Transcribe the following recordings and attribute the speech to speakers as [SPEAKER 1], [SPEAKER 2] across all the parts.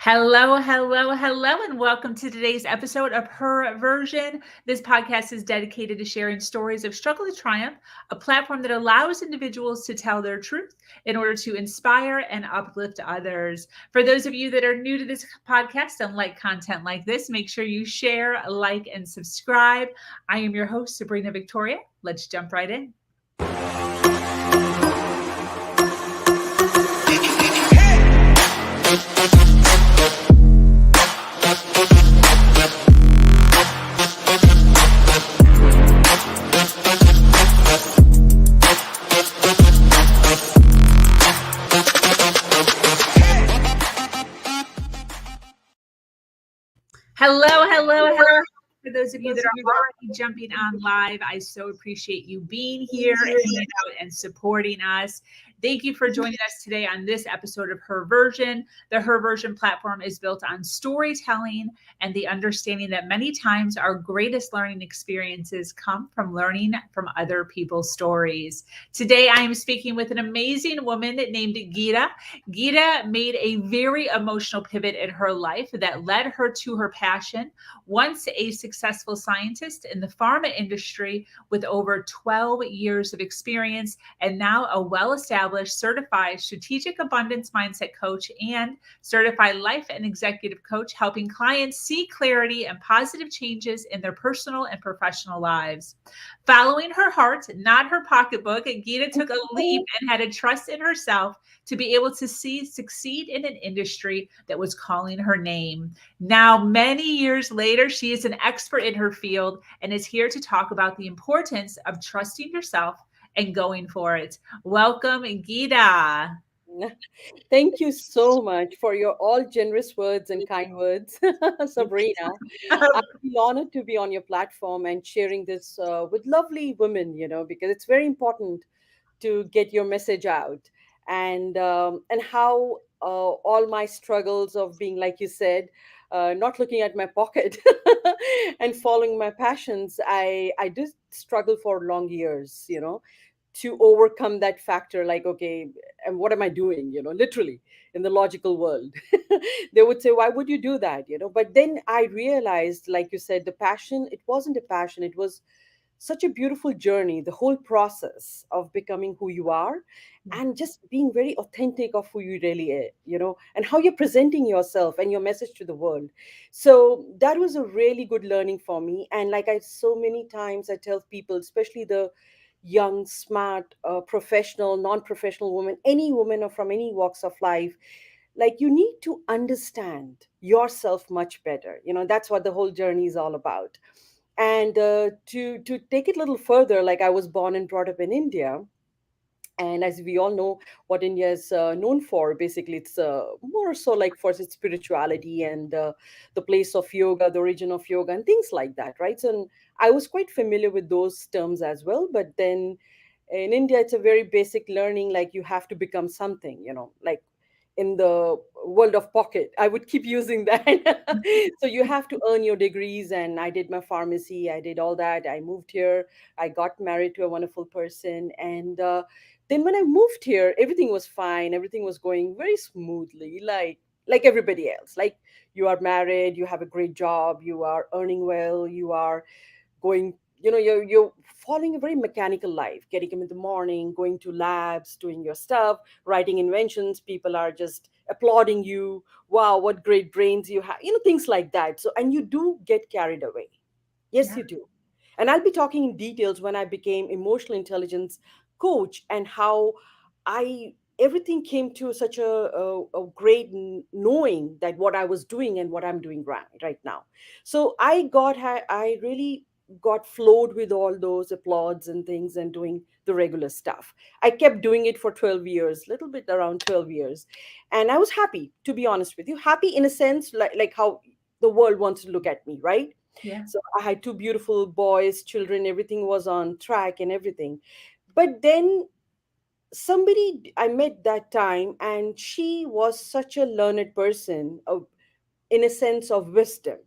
[SPEAKER 1] Hello, hello, hello, and welcome to today's episode of Her Version. This podcast is dedicated to sharing stories of struggle to triumph, a platform that allows individuals to tell their truth in order to inspire and uplift others. For those of you that are new to this podcast and like content like this, make sure you share, like, and subscribe. I am your host, Sabrina Victoria. Let's jump right in. Hello, hello, hello. For those of you that are already jumping on live, I so appreciate you being here and supporting us. Thank you for joining us today on this episode of Her Version. The Her Version platform is built on storytelling and the understanding that many times our greatest learning experiences come from learning from other people's stories. Today, I am speaking with an amazing woman named Geeta. Geeta made a very emotional pivot in her life that led her to her passion. Once a successful scientist in the pharma industry with over 12 years of experience, and now a well-established certified strategic abundance mindset coach and certified life and executive coach, helping clients see clarity and positive changes in their personal and professional lives. Following her heart, not her pocketbook, Geeta took a leap and had a trust in herself to be able to succeed in an industry that was calling her name. Now, many years later, she is an expert in her field and is here to talk about the importance of trusting yourself and going for it. Welcome, Geeta.
[SPEAKER 2] Thank you so much for your all generous words and kind words, Sabrina. I feel honored to be on your platform and sharing this with lovely women, because it's very important to get your message out and how all my struggles of being, like you said, not looking at my pocket and following my passions, I did struggle for long years, to overcome that factor, like, okay, and what am I doing, literally in the logical world. They would say, why would you do that, but then I realized, like you said, the passion, it wasn't a passion, it was such a beautiful journey, the whole process of becoming who you are and just being very authentic of who you really are, and how you're presenting yourself and your message to the world. So that was a really good learning for me. And like I so many times I tell people, especially the young, smart, professional, non-professional woman, any woman or from any walks of life, like you need to understand yourself much better. That's what the whole journey is all about. And to take it a little further, like I was born and brought up in India, and as we all know, what India is known for, basically, it's more so like for its spirituality and the place of yoga, the origin of yoga, and things like that, right? So I was quite familiar with those terms as well. But then in India, it's a very basic learning, like you have to become something, like in the world of pocket. I would keep using that. So you have to earn your degrees, and I did my pharmacy, I did all that. I moved here, I got married to a wonderful person, and then when I moved here, everything was fine, everything was going very smoothly, like everybody else. Like, you are married, you have a great job, you are earning well, you are going, you're following a very mechanical life, getting up in the morning, going to labs, doing your stuff, writing inventions, people are just applauding you, wow, what great brains you have, things like that. So, and you do get carried away. Yes,
[SPEAKER 1] Yeah.
[SPEAKER 2] you do. And I'll be talking in details when I became emotional intelligence coach, and how I everything came to such a great knowing that what I was doing and what I'm doing right now. So I really got flowed with all those applauds and things and doing the regular stuff. I kept doing it for 12 years, little bit around 12 years. And I was happy, to be honest with you, happy in a sense, like how the world wants to look at me, right?
[SPEAKER 1] Yeah.
[SPEAKER 2] So I had two beautiful boys, children, everything was on track and everything. But then somebody I met that time, and she was such a learned person, in a sense of wisdom,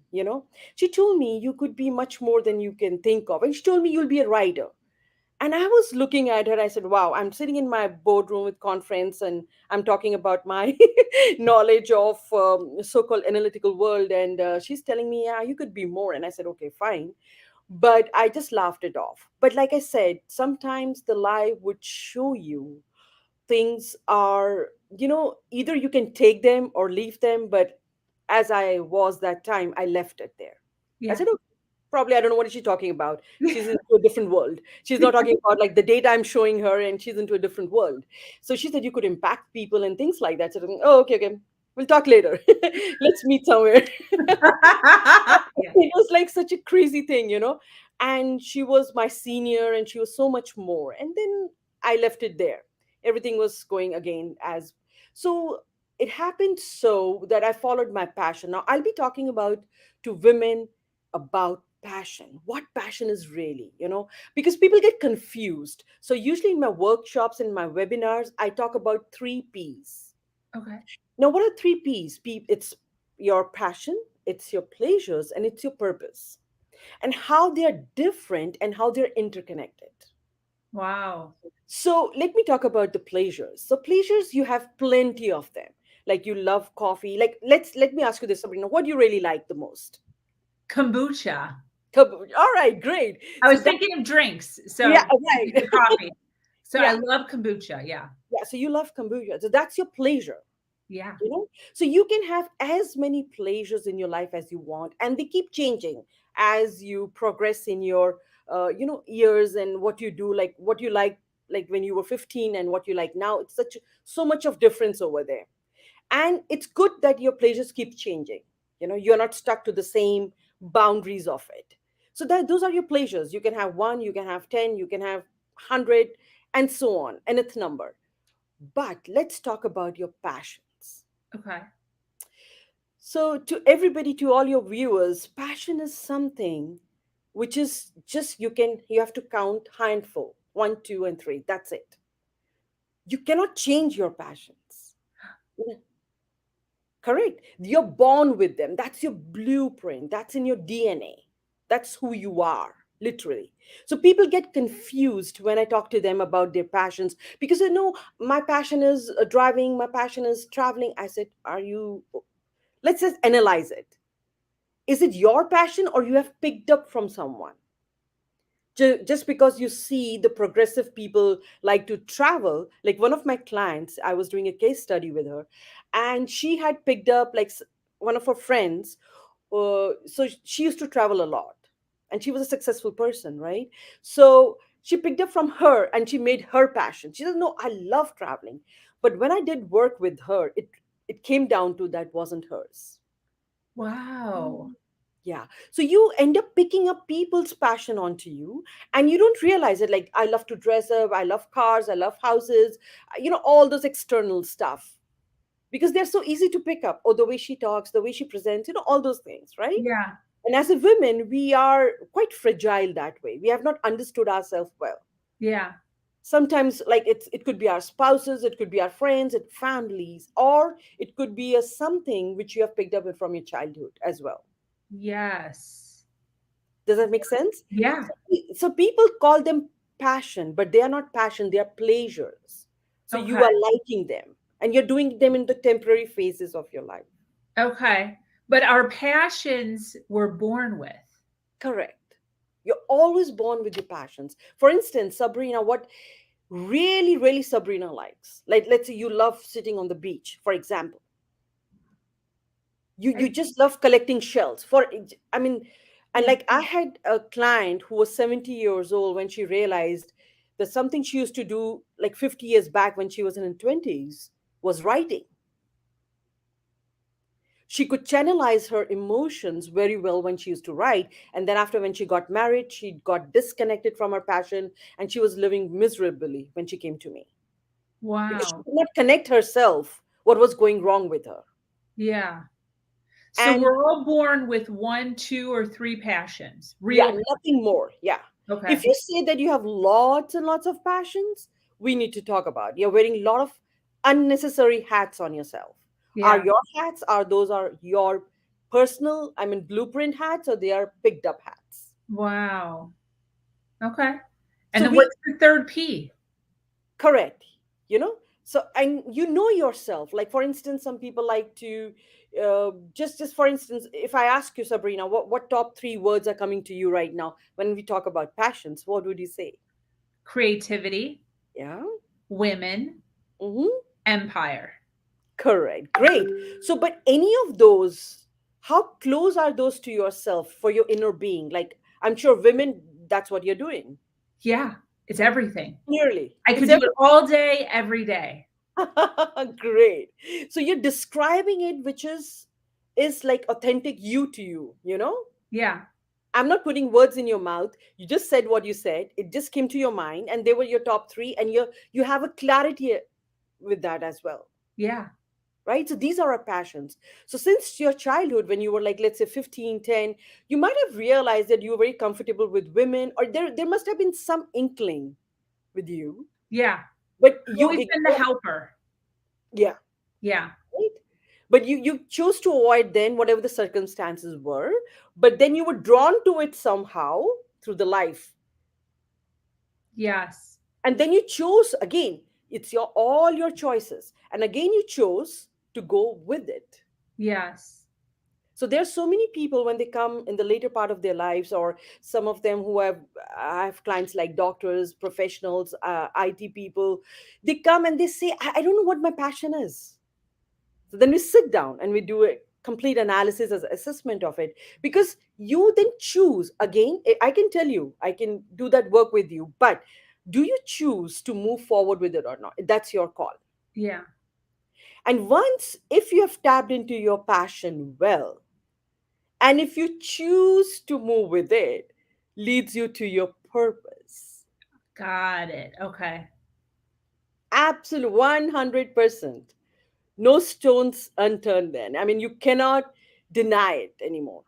[SPEAKER 2] She told me, you could be much more than you can think of. And she told me, you'll be a writer. And I was looking at her. I said, wow, I'm sitting in my boardroom with conference and I'm talking about my knowledge of so-called analytical world. And she's telling me, yeah, you could be more. And I said, okay, fine. But I just laughed it off. But like I said, sometimes the lie would show you things are, either you can take them or leave them. But as I was that time, I left it there. I
[SPEAKER 1] Yeah.
[SPEAKER 2] said, okay, probably I don't know what is she talking about. She's into a different world. She's not talking about like the data I'm showing her, and she's into a different world. So she said you could impact people and things like that. So I'm thinking, oh, okay, okay. We'll talk later. Let's meet somewhere.
[SPEAKER 1] Yeah.
[SPEAKER 2] It was like such a crazy thing. And she was my senior and she was so much more. And then I left it there. Everything was going again as so. It happened so that I followed my passion. Now I'll be talking about to women about passion. What passion is really, because people get confused. So usually in my workshops and my webinars, I talk about three P's.
[SPEAKER 1] Okay.
[SPEAKER 2] Now, what are three P's? It's your passion, it's your pleasures, and it's your purpose, and how they're different and how they're interconnected.
[SPEAKER 1] Wow.
[SPEAKER 2] So, let me talk about the pleasures. So, pleasures, you have plenty of them. Like you love coffee. Like, let me ask you this, Sabrina. What do you really like the most?
[SPEAKER 1] Kombucha.
[SPEAKER 2] All right, great.
[SPEAKER 1] I
[SPEAKER 2] So
[SPEAKER 1] was
[SPEAKER 2] that,
[SPEAKER 1] thinking of drinks.
[SPEAKER 2] yeah,
[SPEAKER 1] So
[SPEAKER 2] right.
[SPEAKER 1] the coffee. So I
[SPEAKER 2] Yeah,
[SPEAKER 1] love kombucha. Yeah.
[SPEAKER 2] yeah. So you love kombucha. So that's your pleasure.
[SPEAKER 1] Yeah.
[SPEAKER 2] So you can have as many pleasures in your life as you want, and they keep changing as you progress in your years, and what you do, like what you like when you were 15 and what you like now. It's such so much of difference over there. And it's good that your pleasures keep changing. You're not stuck to the same boundaries of it. So that those are your pleasures. You can have one, you can have 10, you can have 100, and so on, and it's number. But let's talk about your passions.
[SPEAKER 1] Okay.
[SPEAKER 2] So, to everybody, to all your viewers, passion is something which is just you have to count handful one, two, and three. That's it. You cannot change your passions. Yeah, correct. You're born with them. That's your blueprint. That's in your DNA. That's who you are, literally. So people get confused when I talk to them about their passions because they know my passion is driving, my passion is traveling. I said, are you? Let's just analyze it. Is it your passion or you have picked up from someone? Just because you see the progressive people like to travel, like one of my clients, I was doing a case study with her, and she had picked up like one of her friends. So she used to travel a lot, and she was a successful person, right? So she picked up from her and she made her passion. She doesn't know, I love traveling. But when I did work with her, it came down to that wasn't hers.
[SPEAKER 1] Wow.
[SPEAKER 2] Yeah. So you end up picking up people's passion onto you, and you don't realize it. Like, I love to dress up, I love cars, I love houses, all those external stuff, because they're so easy to pick up. Or the way she talks, the way she presents, all those things, right?
[SPEAKER 1] Yeah.
[SPEAKER 2] And as a women, we are quite fragile that way. We have not understood ourselves well.
[SPEAKER 1] Yeah.
[SPEAKER 2] Sometimes, like, it could be our spouses, it could be our friends, it families, or it could be a something which you have picked up from your childhood as well.
[SPEAKER 1] Yes.
[SPEAKER 2] Does that make sense?
[SPEAKER 1] Yeah.
[SPEAKER 2] So people call them passion, but they are not passion, they are pleasures. So you
[SPEAKER 1] Okay.
[SPEAKER 2] are liking them and you're doing them in the temporary phases of your life.
[SPEAKER 1] Okay. But our passions we're born with.
[SPEAKER 2] Correct. You're always born with your passions. For instance, Sabrina, what really, really Sabrina likes, like, let's say you love sitting on the beach, for example. You
[SPEAKER 1] I,
[SPEAKER 2] just love collecting shells. I mean, and
[SPEAKER 1] yeah.
[SPEAKER 2] like I had a client who was 70 years old when she realized that something she used to do like 50 years back when she was in her 20s was writing. She could channelize her emotions very well when she used to write, and then after, when she got married, she got disconnected from her passion, and she was living miserably when she came to me because she
[SPEAKER 1] Wow.
[SPEAKER 2] could not connect herself what was going wrong with her.
[SPEAKER 1] Yeah. So
[SPEAKER 2] And
[SPEAKER 1] we're all born with one, two, or three passions.
[SPEAKER 2] yeah,
[SPEAKER 1] Real.
[SPEAKER 2] nothing more. Yeah.
[SPEAKER 1] Okay.
[SPEAKER 2] If you say that you have lots and lots of passions, we need to talk about. You're wearing a lot of unnecessary hats on yourself. Are
[SPEAKER 1] Yeah.
[SPEAKER 2] your hats, are those are your personal, blueprint hats, or they are picked up hats?
[SPEAKER 1] Wow. Okay. And
[SPEAKER 2] So
[SPEAKER 1] then
[SPEAKER 2] we
[SPEAKER 1] what's the third P?
[SPEAKER 2] correct, you know. So, and you know yourself, like for instance, some people like to just for instance, if I ask you, Sabrina, what top three words are coming to you right now when we talk about passions, what would you say?
[SPEAKER 1] Creativity,
[SPEAKER 2] Yeah.
[SPEAKER 1] women,
[SPEAKER 2] Mm-hmm.
[SPEAKER 1] empire.
[SPEAKER 2] Correct. Great. So, but any of those, how close are those to yourself for your inner being? Like, I'm sure women, that's what you're doing.
[SPEAKER 1] Yeah, it's everything.
[SPEAKER 2] Clearly.
[SPEAKER 1] I
[SPEAKER 2] It's
[SPEAKER 1] could do it all day, every day.
[SPEAKER 2] great. So you're describing it, which is like authentic you to you, you know?
[SPEAKER 1] Yeah,
[SPEAKER 2] I'm not putting words in your mouth. You just said what you said. It just came to your mind, and they were your top three, and you have a clarity with that as well.
[SPEAKER 1] yeah,
[SPEAKER 2] Right, so these are our passions. So since your childhood, when you were like, let's say 15, 10, you might have realized that you were very comfortable with women, or there must have been some inkling with you,
[SPEAKER 1] yeah.
[SPEAKER 2] but
[SPEAKER 1] I've
[SPEAKER 2] you
[SPEAKER 1] always been the
[SPEAKER 2] ignore.
[SPEAKER 1] helper.
[SPEAKER 2] Yeah.
[SPEAKER 1] Yeah,
[SPEAKER 2] Right, but you chose to avoid then whatever the circumstances were, but then you were drawn to it somehow through the life,
[SPEAKER 1] yes,
[SPEAKER 2] and then you chose again. It's your all your choices, and again you chose to go with it.
[SPEAKER 1] yes.
[SPEAKER 2] So there's so many people when they come in the later part of their lives, or some of them who have, I have clients like doctors, professionals, IT people. They come and they say, I don't know what my passion is. So then we sit down and we do a complete analysis as assessment of it, because you then choose again. I can tell you, I can do that work with you, but do you choose to move forward with it or not? That's your call.
[SPEAKER 1] Yeah,
[SPEAKER 2] And once, if you have tapped into your passion well, and if you choose to move with it, leads you to your purpose.
[SPEAKER 1] got it. Okay.
[SPEAKER 2] Absolute 100%. No stones unturned then. I mean, you cannot deny it anymore.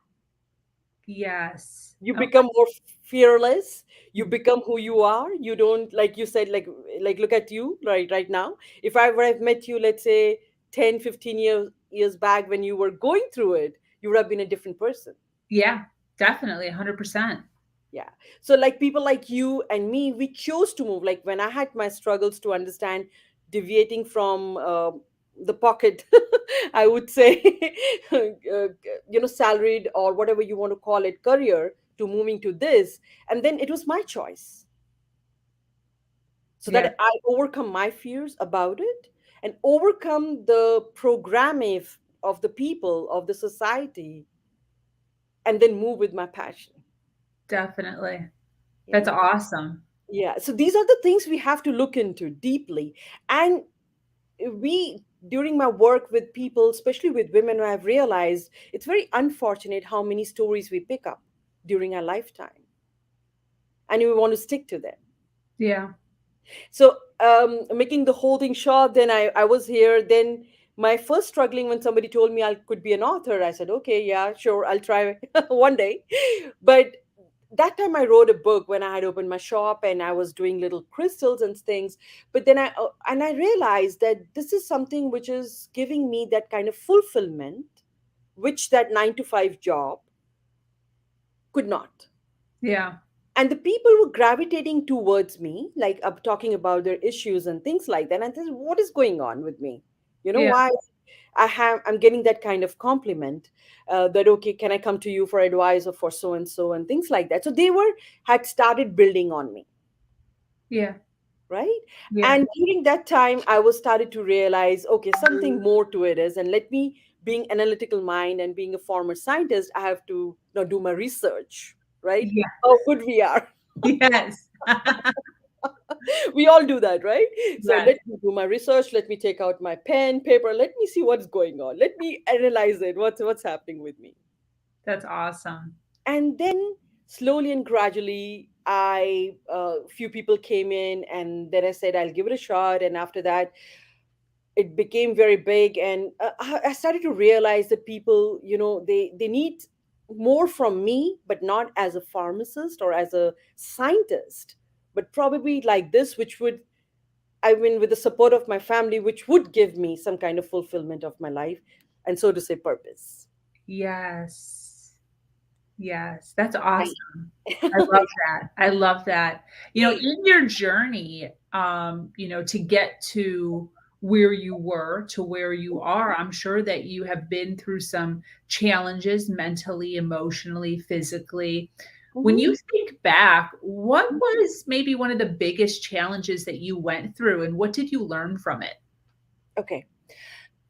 [SPEAKER 1] Yes.
[SPEAKER 2] You
[SPEAKER 1] Okay.
[SPEAKER 2] become more fearless. You become who you are. You don't, like you said, like look at you right now. If I would have met you, let's say 10, 15 years back when you were going through it, you would have been a different person.
[SPEAKER 1] Yeah, definitely 100%.
[SPEAKER 2] Yeah. So, like people like you and me, we chose to move. Like when I had my struggles to understand deviating from the pocket, I would say, salaried or whatever you want to call it, career, to moving to this. And then it was my choice. So
[SPEAKER 1] Yeah,
[SPEAKER 2] that I overcome my fears about it and overcome the programming of the people, of the society, and then move with my passion.
[SPEAKER 1] definitely. That's
[SPEAKER 2] Yeah.
[SPEAKER 1] awesome.
[SPEAKER 2] Yeah, so these are the things we have to look into deeply. And we, during my work with people, especially with women, I've realized it's very unfortunate how many stories we pick up during our lifetime, and we want to stick to them.
[SPEAKER 1] Yeah.
[SPEAKER 2] So, making the whole thing short, then I was here. Then my first struggling when somebody told me I could be an author, I said, okay, yeah, sure, I'll try one day. But that time I wrote a book when I had opened my shop and I was doing little crystals and things. But then I realized that this is something which is giving me that kind of fulfillment, which that 9 to 5 job could not.
[SPEAKER 1] Yeah.
[SPEAKER 2] And the people were gravitating towards me, like talking about their issues and things like that. And I said, what is going on with me?
[SPEAKER 1] Yeah.
[SPEAKER 2] Why I'm getting that kind of compliment, that okay, can I come to you for advice or for so and so and things like that. So they were had started building on me,
[SPEAKER 1] Yeah.
[SPEAKER 2] right?
[SPEAKER 1] Yeah.
[SPEAKER 2] And during that time, I was started to realize, okay, something more to it is, and let me, being analytical mind and being a former scientist, I have to now do my research, right?
[SPEAKER 1] Yeah.
[SPEAKER 2] How good we are.
[SPEAKER 1] Yes.
[SPEAKER 2] We all do that, right? So
[SPEAKER 1] Yes.
[SPEAKER 2] let me do my research, let me take out my pen paper, let me see what's going on, let me analyze it, what's happening with me.
[SPEAKER 1] That's awesome.
[SPEAKER 2] And then slowly and gradually, I few people came in, and then I said I'll give it a shot. And after that, it became very big, and I started to realize that people, they need more from me, but not as a pharmacist or as a scientist, but probably like this, which would, I mean, with the support of my family, which would give me some kind of fulfillment of my life, and so to say, purpose.
[SPEAKER 1] Yes. Yes, that's
[SPEAKER 2] I,
[SPEAKER 1] awesome. I love that. I love that. In your journey, to get to where you were to where you are, I'm sure that you have been through some challenges mentally, emotionally, physically. When
[SPEAKER 2] Mhm.
[SPEAKER 1] you think back, what was maybe one of the biggest challenges that you went through and what did you learn from it?
[SPEAKER 2] Okay.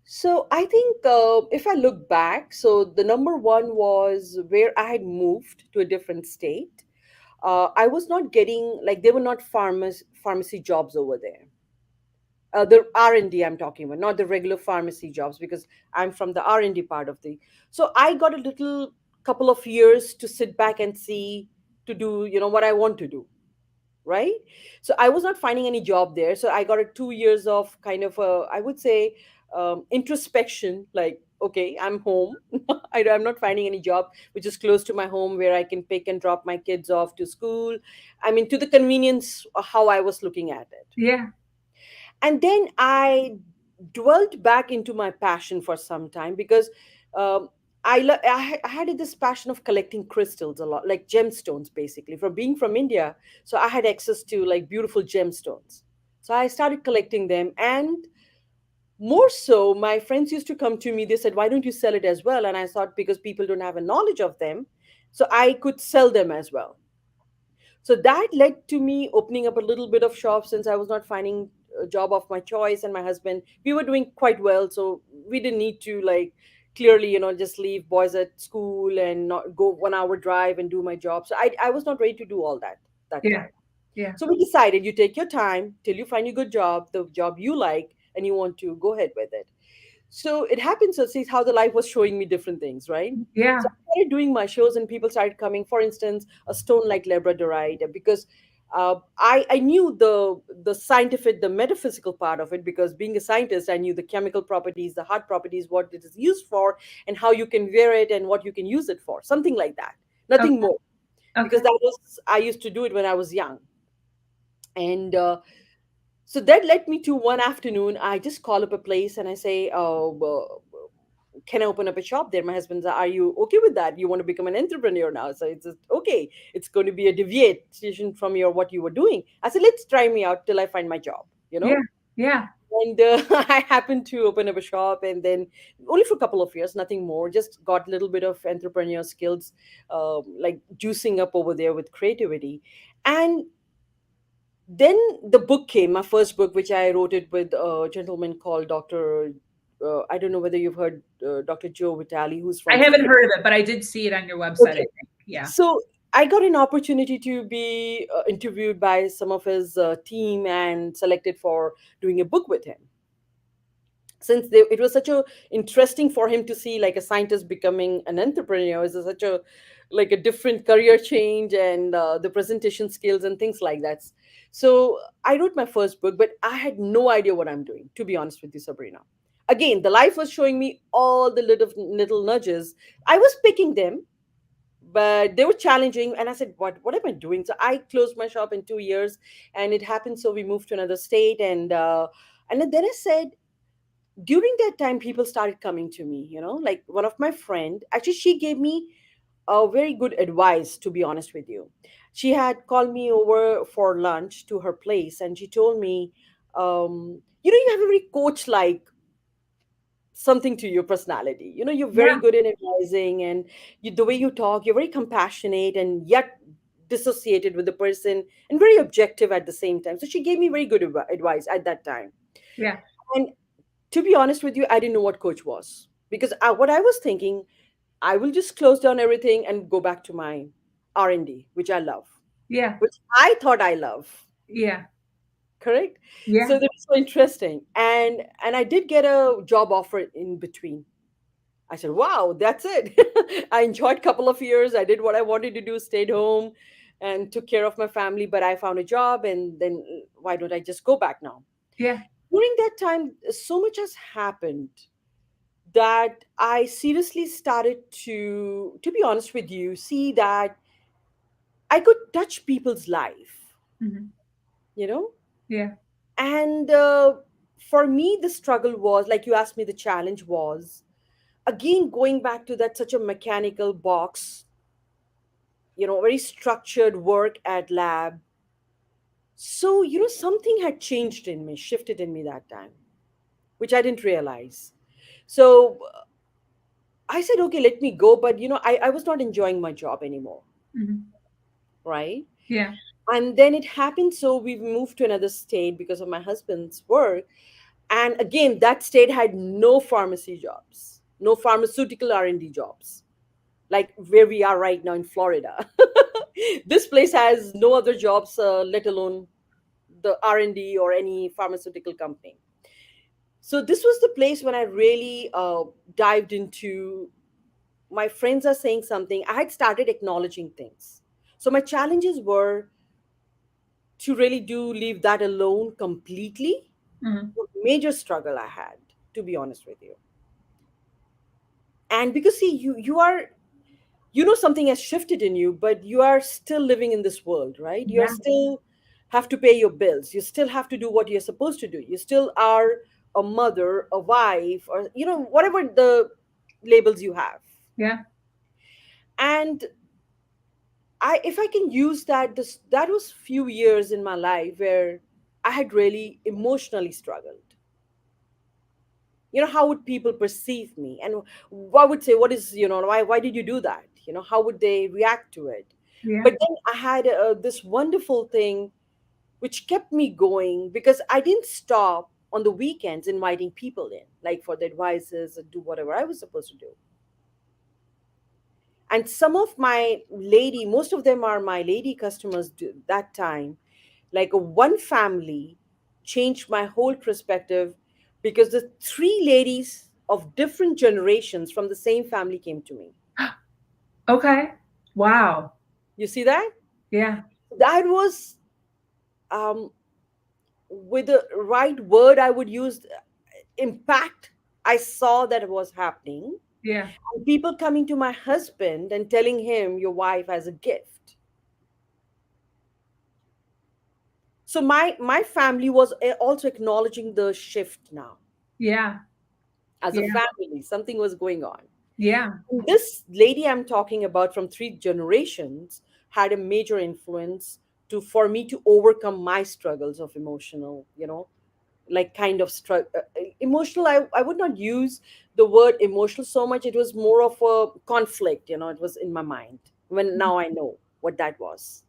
[SPEAKER 2] So I think if I look back, so the number one was where I had moved to a different state. I was not getting, like, there were not pharmacy jobs over there. The R&D I'm talking about, not the regular pharmacy jobs, because I'm from the R&D part of the. So I got a little couple of years to sit back and see, to do, what I want to do, right? So I was not finding any job there. So I got a 2 years of kind of a, I would say, introspection. Like, okay, I'm home. I'm not finding any job which is close to my home where I can pick and drop my kids off to school. I mean, to the convenience of how I was looking at it.
[SPEAKER 1] Yeah.
[SPEAKER 2] And then I dwelt back into my passion for some time, because um, I had this passion of collecting crystals a lot, like gemstones, basically, from being from India. So I had access to like beautiful gemstones. So I started collecting them. And more so, my friends used to come to me. They said, "Why don't you sell it as well?" And I thought, because people don't have a knowledge of them, so I could sell them as well. So that led to me opening up a little bit of shop, since I was not finding a job of my choice. And my husband, we were doing quite well, so we didn't need to, like, clearly, just leave boys at school and not go 1 hour drive and do my job. So I was not ready to do all that
[SPEAKER 1] Yeah.
[SPEAKER 2] time.
[SPEAKER 1] Yeah.
[SPEAKER 2] So we decided, you take your time till you find a good job, the job you like, and you want to go ahead with it. So it happens to see how the life was showing me different things, right? So
[SPEAKER 1] Yeah.
[SPEAKER 2] I started doing my shows, and people started coming. For instance, a stone like labradorite, because I knew the scientific, the metaphysical part of it, because being a scientist, I knew the chemical properties, the heart properties, what it is used for, and how you can wear it, and what you can use it for, something like that.
[SPEAKER 1] Okay.
[SPEAKER 2] Nothing more, because
[SPEAKER 1] Okay.
[SPEAKER 2] that was, I used to do it when I was young. And so that led me to one afternoon. I just call up a place and I say, "Oh, well, can I open up a shop there?" My husband's, "Are you okay with that? You want to become an entrepreneur now?" So it's just, okay. It's going to be a deviation from your what you were doing. I said, "Let's try me out till I find my job."
[SPEAKER 1] Yeah. Yeah.
[SPEAKER 2] And I happened to open up a shop, and then only for a couple of years, nothing more. Just got a little bit of entrepreneur skills, like juicing up over there with creativity. And then the book came, my first book, which I wrote it with a gentleman called Dr. I don't know whether you've heard Dr. Joe Vitale, who's
[SPEAKER 1] I
[SPEAKER 2] from
[SPEAKER 1] haven't
[SPEAKER 2] Spain.
[SPEAKER 1] heard of it, but I did see it on your website, I
[SPEAKER 2] Okay.
[SPEAKER 1] think. Yeah.
[SPEAKER 2] So I got an opportunity to be interviewed by some of his team and selected for doing a book with him. Since it was such a interesting for him to see, like, a scientist becoming an entrepreneur is such a, like, a different career change, and the presentation skills and things like that. So I wrote my first book, but I had no idea what I'm doing, to be honest with you, Sabrina. Again, the life was showing me all the little nudges. I was picking them, but they were challenging, and I said, what am I doing? So I closed my shop in 2 years, and it happened, so we moved to another state. And then I said, during that time, people started coming to me, like one of my friend, actually, she gave me a very good advice, to be honest with you. She had called me over for lunch to her place, and she told me, you have a very coach like something to your personality. You're very
[SPEAKER 1] Yeah.
[SPEAKER 2] good in advising, and the way you talk, you're very compassionate and yet dissociated with the person, and very objective at the same time. So she gave me very good advice at that time.
[SPEAKER 1] Yeah.
[SPEAKER 2] And to be honest with you, I didn't know what coach was, because what I was thinking, I will just close down everything and go back to my R&D, which I love,
[SPEAKER 1] Yeah.
[SPEAKER 2] which I thought I love.
[SPEAKER 1] Yeah.
[SPEAKER 2] Correct. So
[SPEAKER 1] Yeah.
[SPEAKER 2] that was so interesting, and I did get a job offer in between. I said, "Wow, that's it." I enjoyed a couple of years. I did what I wanted to do, stayed home, and took care of my family. But I found a job, and then why don't I just go back now?
[SPEAKER 1] Yeah.
[SPEAKER 2] During that time, so much has happened that I seriously started to be honest with you, see that I could touch people's life,
[SPEAKER 1] Mhm.
[SPEAKER 2] you know?
[SPEAKER 1] Yeah.
[SPEAKER 2] And for me, the struggle was, like you asked me, the challenge was, again, going back to that such a mechanical box, very structured work at lab. So, something had changed in me, shifted in me that time, which I didn't realize. So I said, okay, let me go. But, I was not enjoying my job anymore,
[SPEAKER 1] Mhm.
[SPEAKER 2] right?
[SPEAKER 1] Yeah.
[SPEAKER 2] And then it happened. So we moved to another state because of my husband's work. And again, that state had no pharmacy jobs, no pharmaceutical R&D jobs, like where we are right now in Florida. This place has no other jobs, let alone the R&D or any pharmaceutical company. So this was the place when I really dived into, my friends are saying something. I had started acknowledging things. So my challenges were to really do leave that alone completely.
[SPEAKER 1] Mhm.
[SPEAKER 2] Major struggle I had, to be honest with you. And because see, you are, something has shifted in you, but you are still living in this world, right? You're
[SPEAKER 1] Yeah.
[SPEAKER 2] still have to pay your bills. You still have to do what you're supposed to do. You still are a mother, a wife, or whatever the labels you have.
[SPEAKER 1] Yeah.
[SPEAKER 2] And if I can use that, that was few years in my life where I had really emotionally struggled. How would people perceive me, and what would say, what is, why did you do that? How would they react to it?
[SPEAKER 1] Yeah.
[SPEAKER 2] But then I had this wonderful thing which kept me going, because I didn't stop on the weekends inviting people in, like for the advices, or do whatever I was supposed to do. And some of my lady, most of them are my lady customers, that time, like one family changed my whole perspective, because the three ladies of different generations from the same family came to me.
[SPEAKER 1] Okay. Wow.
[SPEAKER 2] You see that?
[SPEAKER 1] Yeah.
[SPEAKER 2] That was, um, with the right word I would use, impact. I saw that it was happening.
[SPEAKER 1] Yeah.
[SPEAKER 2] People coming to my husband and telling him, your wife has a gift. So my family was also acknowledging the shift now.
[SPEAKER 1] Yeah.
[SPEAKER 2] As a
[SPEAKER 1] Yeah.
[SPEAKER 2] family, something was going on.
[SPEAKER 1] Yeah.
[SPEAKER 2] This lady I'm talking about from three generations had a major influence to for me to overcome my struggles of emotional, like kind of emotional. I would not use the word emotional so much. It was more of a conflict, it was in my mind, when now I know what that was.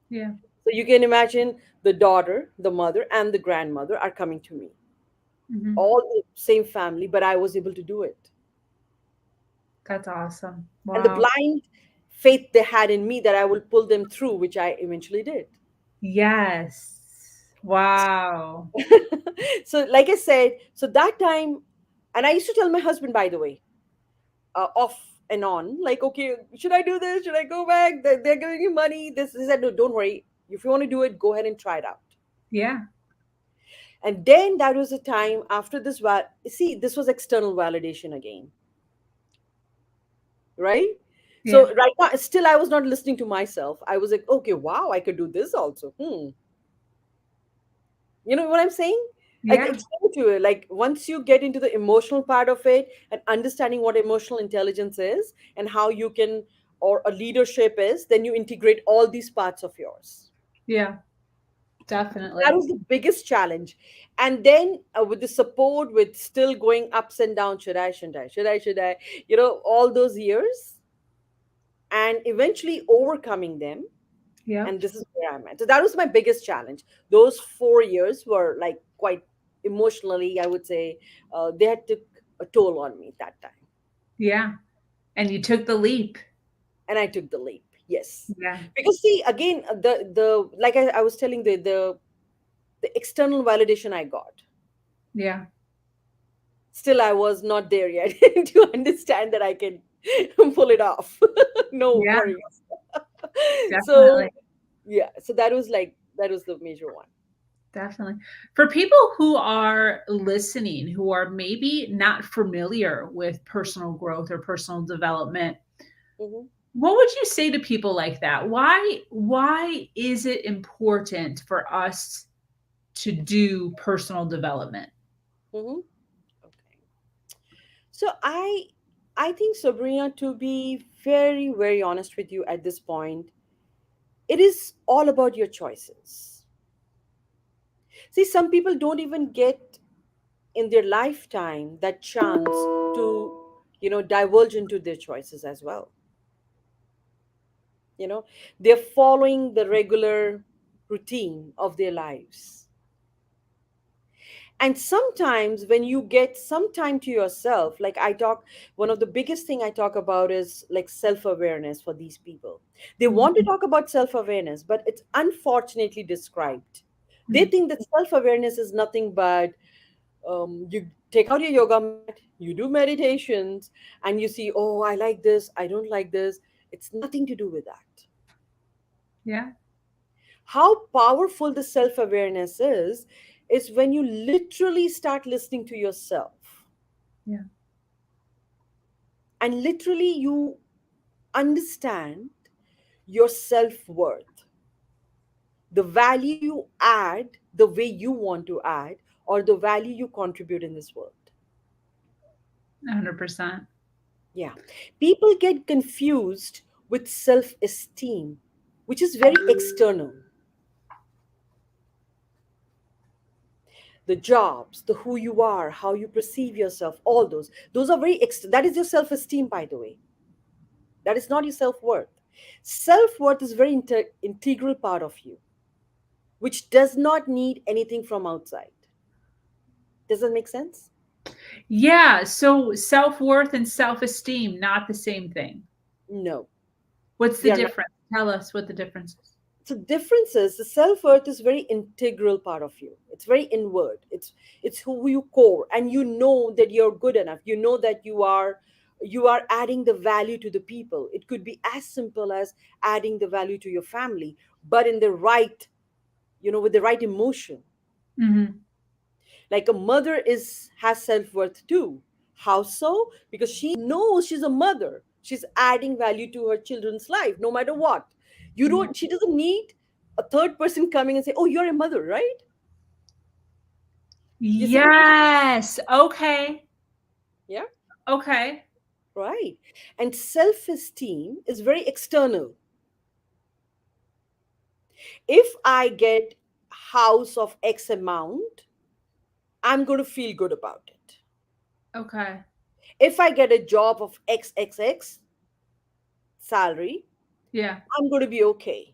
[SPEAKER 1] Yeah.
[SPEAKER 2] So you can imagine, the daughter, the mother, and the grandmother are coming to me,
[SPEAKER 1] Mhm.
[SPEAKER 2] all the same family, but I was able to do it.
[SPEAKER 1] That's awesome.
[SPEAKER 2] And the
[SPEAKER 1] Wow.
[SPEAKER 2] blind faith they had in me that I will pull them through, which I eventually did.
[SPEAKER 1] Yes. Wow.
[SPEAKER 2] So, like I said, so that time, and I used to tell my husband, by the way, off and on, like, okay, should I do this? Should I go back? They're giving you money. This, he said, no, don't worry. If you want to do it, go ahead and try it out.
[SPEAKER 1] Yeah.
[SPEAKER 2] And then that was a time after this. See, this was external validation again, right?
[SPEAKER 1] Yeah.
[SPEAKER 2] So right now, still, I was not listening to myself. I was like, okay, wow, I could do this also. You know what I'm saying? Like,
[SPEAKER 1] Yeah.
[SPEAKER 2] explain to it. Like, once you get into the emotional part of it and understanding what emotional intelligence is and how you can, or a leadership is, then you integrate all these parts of yours.
[SPEAKER 1] Yeah.
[SPEAKER 2] That
[SPEAKER 1] Definitely.
[SPEAKER 2] was the biggest challenge. And then, with the support, with still going ups and downs, should I, shouldn't I, should I, all those years, and eventually overcoming them.
[SPEAKER 1] Yep.
[SPEAKER 2] And this is where I'm at. So that was my biggest challenge. Those 4 years were like quite emotionally, I would say, they had took a toll on me that time.
[SPEAKER 1] Yeah. And you took the leap.
[SPEAKER 2] And I took the leap. Yes.
[SPEAKER 1] Yeah.
[SPEAKER 2] Because see, again, the like I was telling, the external validation I got,
[SPEAKER 1] Yeah.
[SPEAKER 2] still I was not there yet to understand that I can pull it off. No
[SPEAKER 1] Yeah.
[SPEAKER 2] worries. So
[SPEAKER 1] Definitely.
[SPEAKER 2] yeah, so that was the major one.
[SPEAKER 1] Definitely. For people who are listening, who are maybe not familiar with personal growth or personal development,
[SPEAKER 2] Hmm.
[SPEAKER 1] what would you say to people like that? Why is it important for us to do personal development?
[SPEAKER 2] Hmm. Okay. So I think, Sabrina, to be very, very honest with you at this point, it is all about your choices. See, some people don't even get in their lifetime that chance to, divulge into their choices as well. You know, they're following the regular routine of their lives. And sometimes when you get some time to yourself, like I talk, one of the biggest thing I talk about is like self-awareness for these people. They want to
[SPEAKER 1] Mhm.
[SPEAKER 2] talk about self-awareness, but it's unfortunately described. They
[SPEAKER 1] Mhm.
[SPEAKER 2] think that self-awareness is nothing but you take out your yoga mat, you do meditations, and you see, oh, I like this, I don't like this. It's nothing to do with that.
[SPEAKER 1] Yeah.
[SPEAKER 2] How powerful the self-awareness is when you literally start listening to yourself,
[SPEAKER 1] Yeah.
[SPEAKER 2] and literally you understand your self-worth, the value you add the way you want to add, or the value you contribute in this world.
[SPEAKER 1] 100%.
[SPEAKER 2] Yeah. People get confused with self-esteem, which is very external. The jobs, the who you are, how you perceive yourself, all those are very that is your self-esteem, by the way. That is not your self-worth. Self-worth is very integral part of you, which does not need anything from outside. Does that make sense?
[SPEAKER 1] Yeah. So self-worth and self-esteem, not the same thing.
[SPEAKER 2] No,
[SPEAKER 1] What's the
[SPEAKER 2] they are not.
[SPEAKER 1] difference? Tell us what the difference is.
[SPEAKER 2] So difference is the self-worth is very integral part of you. It's very inward. It's who you core, and you know that you're good enough. You know that you are adding the value to the people. It could be as simple as adding the value to your family, but in the right, with the right emotion.
[SPEAKER 1] Hmm.
[SPEAKER 2] Like a mother is has self-worth too. How so? Because she knows she's a mother. She's adding value to her children's life no matter what. You
[SPEAKER 1] Yeah.
[SPEAKER 2] don't She doesn't need a third person coming and say, oh, you're a mother, right? You see?
[SPEAKER 1] Yes. Okay.
[SPEAKER 2] Yeah.
[SPEAKER 1] Okay.
[SPEAKER 2] Right. And self-esteem is very external. If I get house of X amount, I'm going to feel good about it.
[SPEAKER 1] Okay.
[SPEAKER 2] If I get a job of XXX salary,
[SPEAKER 1] Yeah.
[SPEAKER 2] I'm going to be okay.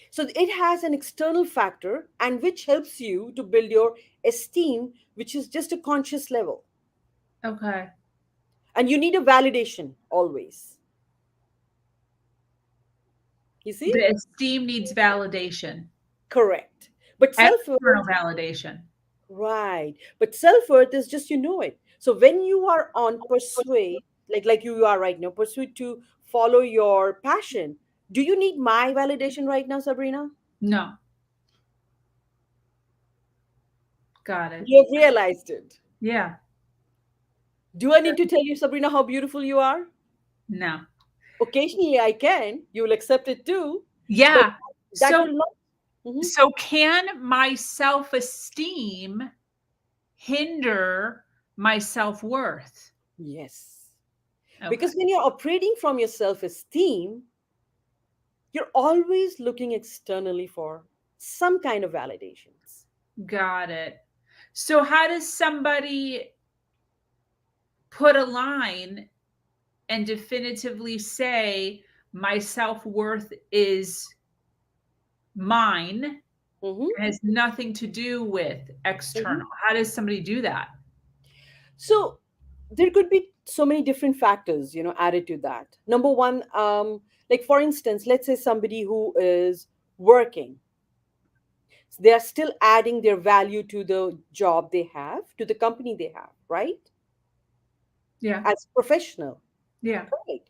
[SPEAKER 2] So it has an external factor, and which helps you to build your esteem, which is just a conscious level.
[SPEAKER 1] Okay.
[SPEAKER 2] And you need a validation always. You see?
[SPEAKER 1] The esteem needs validation,
[SPEAKER 2] Correct. But
[SPEAKER 1] external
[SPEAKER 2] self-worth,
[SPEAKER 1] validation.
[SPEAKER 2] right. But self-worth is just you know it. So when you are on persuade, like you are right now, pursuit to follow your passion, do you need my validation right now, Sabrina?
[SPEAKER 1] No. Got it.
[SPEAKER 2] You have realized it.
[SPEAKER 1] Yeah.
[SPEAKER 2] Do I need to tell you, Sabrina, how beautiful you are?
[SPEAKER 1] No.
[SPEAKER 2] Occasionally I can. You will accept it too. But
[SPEAKER 1] Yeah.
[SPEAKER 2] that
[SPEAKER 1] So
[SPEAKER 2] will not. Mhm.
[SPEAKER 1] so can my self-esteem hinder my self-worth?
[SPEAKER 2] Yes.
[SPEAKER 1] Okay.
[SPEAKER 2] Because when you're operating from your self esteem, you're always looking externally for some kind of validations.
[SPEAKER 1] Got it. So how does somebody put a line and definitively say my self-worth is mine,
[SPEAKER 2] Mhm.
[SPEAKER 1] has nothing to do with external?
[SPEAKER 2] Mhm.
[SPEAKER 1] How does somebody do that?
[SPEAKER 2] So there could be so many different factors, added to that. Number one, like for instance, let's say somebody who is working, they are still adding their value to the job they have, to the company they have, right?
[SPEAKER 1] Yeah.
[SPEAKER 2] As professional.
[SPEAKER 1] Yeah.
[SPEAKER 2] Correct.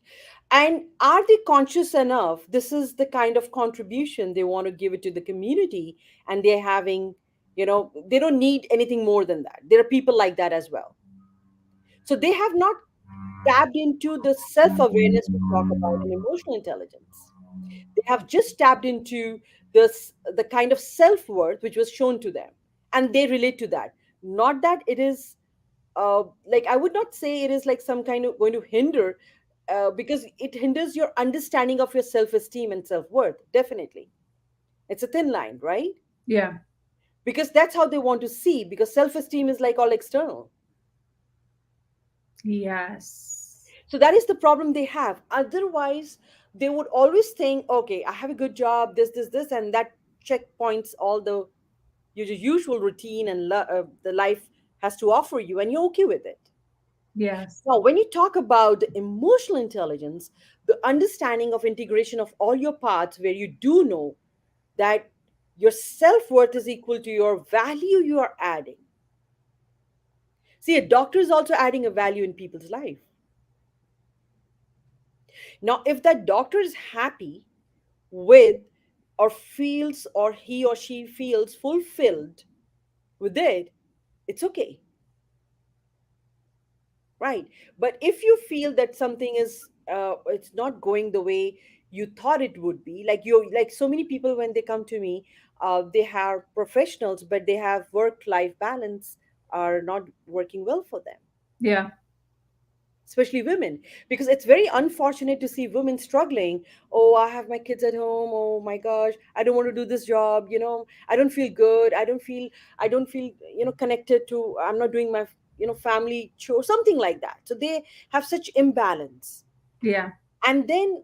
[SPEAKER 2] And are they conscious enough? This is the kind of contribution they want to give it to the community, and they're having, they don't need anything more than that. There are people like that as well. So they have not tapped into the self awareness we talk about in emotional intelligence. They have just tapped into the kind of self worth which was shown to them, and they relate to that. Not that it is. like I would not say it is like some kind of going to hinder, because it hinders your understanding of your self-esteem and self-worth. Definitely, it's a thin line, right?
[SPEAKER 1] Yeah.
[SPEAKER 2] Because that's how they want to see. Because self-esteem is like all external.
[SPEAKER 1] Yes.
[SPEAKER 2] So that is the problem they have. Otherwise, they would always think, okay, I have a good job, this, and that checkpoints all the your usual routine and the life has to offer you, and you're okay with it.
[SPEAKER 1] Yes.
[SPEAKER 2] Now, when you talk about the emotional intelligence, the understanding of integration of all your parts, where you do know that your self worth is equal to your value you are adding. See, a doctor is also adding a value in people's life. Now, if that doctor is happy with or feels or he or she feels fulfilled with it, it's okay, right? But if you feel that something is it's not going the way you thought it would be, like you, like so many people when they come to me, they have professionals but they have work life balance are not working well for them,
[SPEAKER 1] Yeah.
[SPEAKER 2] especially women, because it's very unfortunate to see women struggling. Oh, I have my kids at home, oh my gosh, I don't want to do this job, I don't feel good, I don't feel connected to, I'm not doing my family chore, something like that. So they have such imbalance,
[SPEAKER 1] Yeah.
[SPEAKER 2] and then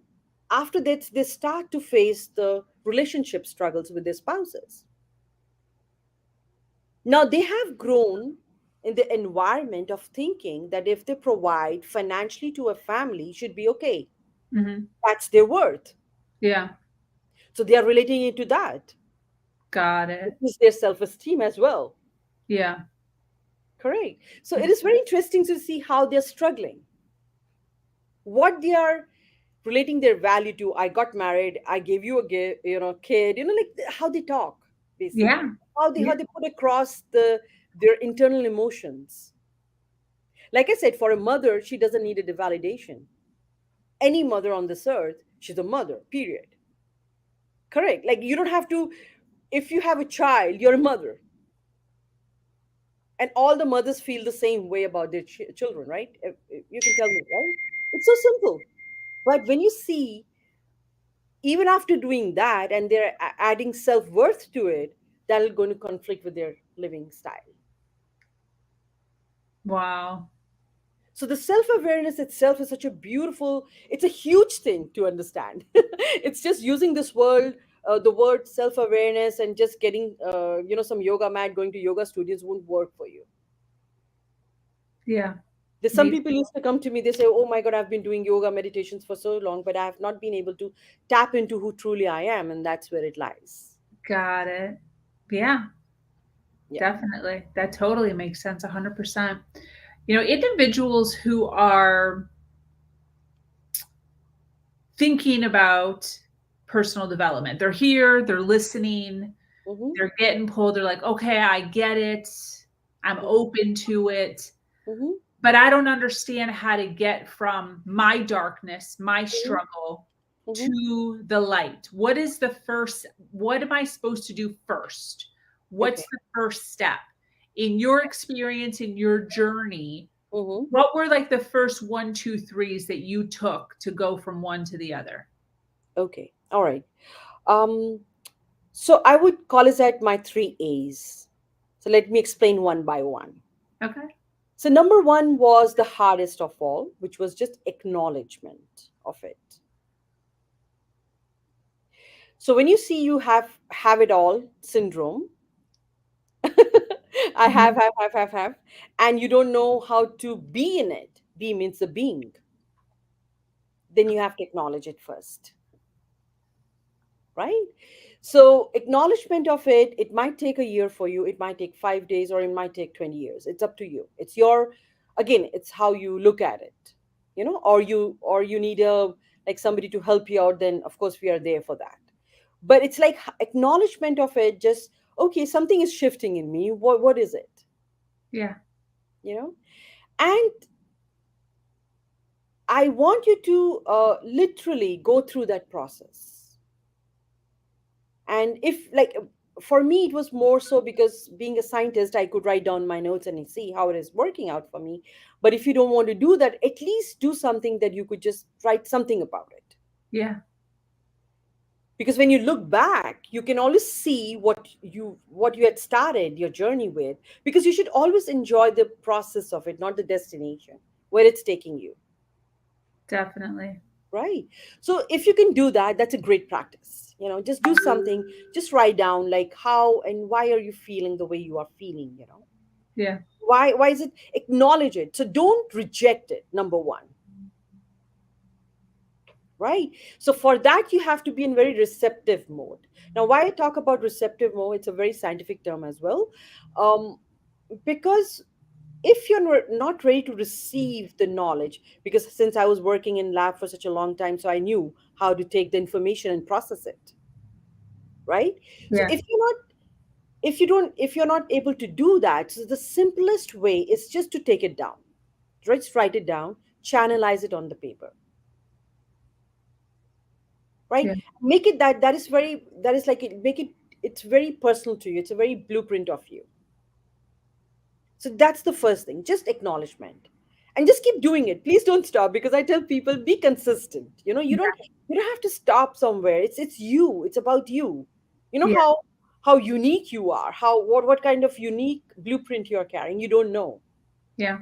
[SPEAKER 2] after that they start to face the relationship struggles with their spouses. Now they have grown in the environment of thinking that if they provide financially to a family should be okay.
[SPEAKER 1] Hmm.
[SPEAKER 2] That's their worth.
[SPEAKER 1] Yeah.
[SPEAKER 2] So they are relating it to that.
[SPEAKER 1] Got
[SPEAKER 2] It
[SPEAKER 1] it.
[SPEAKER 2] is their self-esteem as well.
[SPEAKER 1] Yeah.
[SPEAKER 2] Correct. So it is very interesting to see how they're struggling. What they are relating their value to. I got married, I gave you a kid, like how they talk, basically.
[SPEAKER 1] Yeah.
[SPEAKER 2] How
[SPEAKER 1] Yeah.
[SPEAKER 2] they put across their internal emotions. Like I said, for a mother, she doesn't need a validation. Any mother on this earth, she's a mother, period. Correct. Like you don't have to, if you have a child, you're a mother. And all the mothers feel the same way about their children, right? If you can tell me, right? It's so simple. But when you see, even after doing that, and they're adding self worth to it, that'll going to conflict with their living style.
[SPEAKER 1] Wow.
[SPEAKER 2] So the self awareness itself is such a beautiful, it's a huge thing to understand. It's just using this word, the word self awareness, and just getting, some yoga mat, going to yoga studios won't work for you.
[SPEAKER 1] Yeah.
[SPEAKER 2] There's some
[SPEAKER 1] Makes
[SPEAKER 2] people used to come to me, they say, oh my God, I've been doing yoga meditations for so long, but I have not been able to tap into who truly I am. And that's where it lies.
[SPEAKER 1] got it. Yeah,
[SPEAKER 2] Yeah.
[SPEAKER 1] definitely. That totally makes sense 100%. Individuals who are thinking about personal development, they're here, they're listening,
[SPEAKER 2] Mm-hmm.
[SPEAKER 1] they're getting pulled, they're like, okay, I get it. I'm open to it.
[SPEAKER 2] Mm-hmm.
[SPEAKER 1] But I don't understand how to get from my darkness, my
[SPEAKER 2] Mm-hmm.
[SPEAKER 1] struggle
[SPEAKER 2] Mm-hmm.
[SPEAKER 1] to the light. What am I supposed to do first? What's
[SPEAKER 2] Okay.
[SPEAKER 1] the first step? In your experience, in your journey,
[SPEAKER 2] Mm-hmm.
[SPEAKER 1] what were like the first one, two, threes that you took to go from one to the other?
[SPEAKER 2] Okay. All right. Um, so I would call it at my three A's. So let me explain one by one.
[SPEAKER 1] Okay.
[SPEAKER 2] So number one was the hardest of all, which was just acknowledgement of it. So when you see you have it all syndrome, I
[SPEAKER 1] Yeah.
[SPEAKER 2] have, and you don't know how to be in it. Be means the being. Then you have to acknowledge it first, right? So acknowledgement of it, it might take a year for you, it might take 5 days, or it might take 20 years. It's up to you. It's your, again, it's how you look at it, or you need a, like somebody to help you out, then of course we are there for that. But it's like acknowledgement of it, just okay, something is shifting in me. What is it?
[SPEAKER 1] Yeah.
[SPEAKER 2] You know? And I want you to literally go through that process. And if, like, For me, it was more so because being a scientist, I could write down my notes and see how it is working out for me. But if you don't want to do that, at least do something that you could just write something about it.
[SPEAKER 1] Yeah.
[SPEAKER 2] Because when you look back, you can always see what you had started your journey with. Because you should always enjoy the process of it, not the destination where it's taking you.
[SPEAKER 1] Definitely.
[SPEAKER 2] Right. So if you can do that, that's a great practice. Just do something, just write down like how and why are you feeling the way you are feeling.
[SPEAKER 1] Yeah.
[SPEAKER 2] Why is it? Acknowledge it. So don't reject it, number one. Right. So for that, you have to be in very receptive mode. Now, why I talk about receptive mode, it's a very scientific term as well. Um, because if you're not ready to receive the knowledge, because since I was working in lab for such a long time, so I knew how to take the information and process it, right? So
[SPEAKER 1] Yeah.
[SPEAKER 2] if you're not able to do that, so the simplest way is just to take it down. Just write it down, channelize it on the paper, right?
[SPEAKER 1] Yeah.
[SPEAKER 2] Make it that is like it make it it's very personal to you. It's a very blueprint of you. So that's the first thing, just acknowledgement. And just keep doing it. Please don't stop, because I tell people, be consistent. You don't have to stop somewhere. It's you. It's about you. You know
[SPEAKER 1] Yeah.
[SPEAKER 2] how unique you are, how what kind of unique blueprint you're carrying. You don't know.
[SPEAKER 1] Yeah.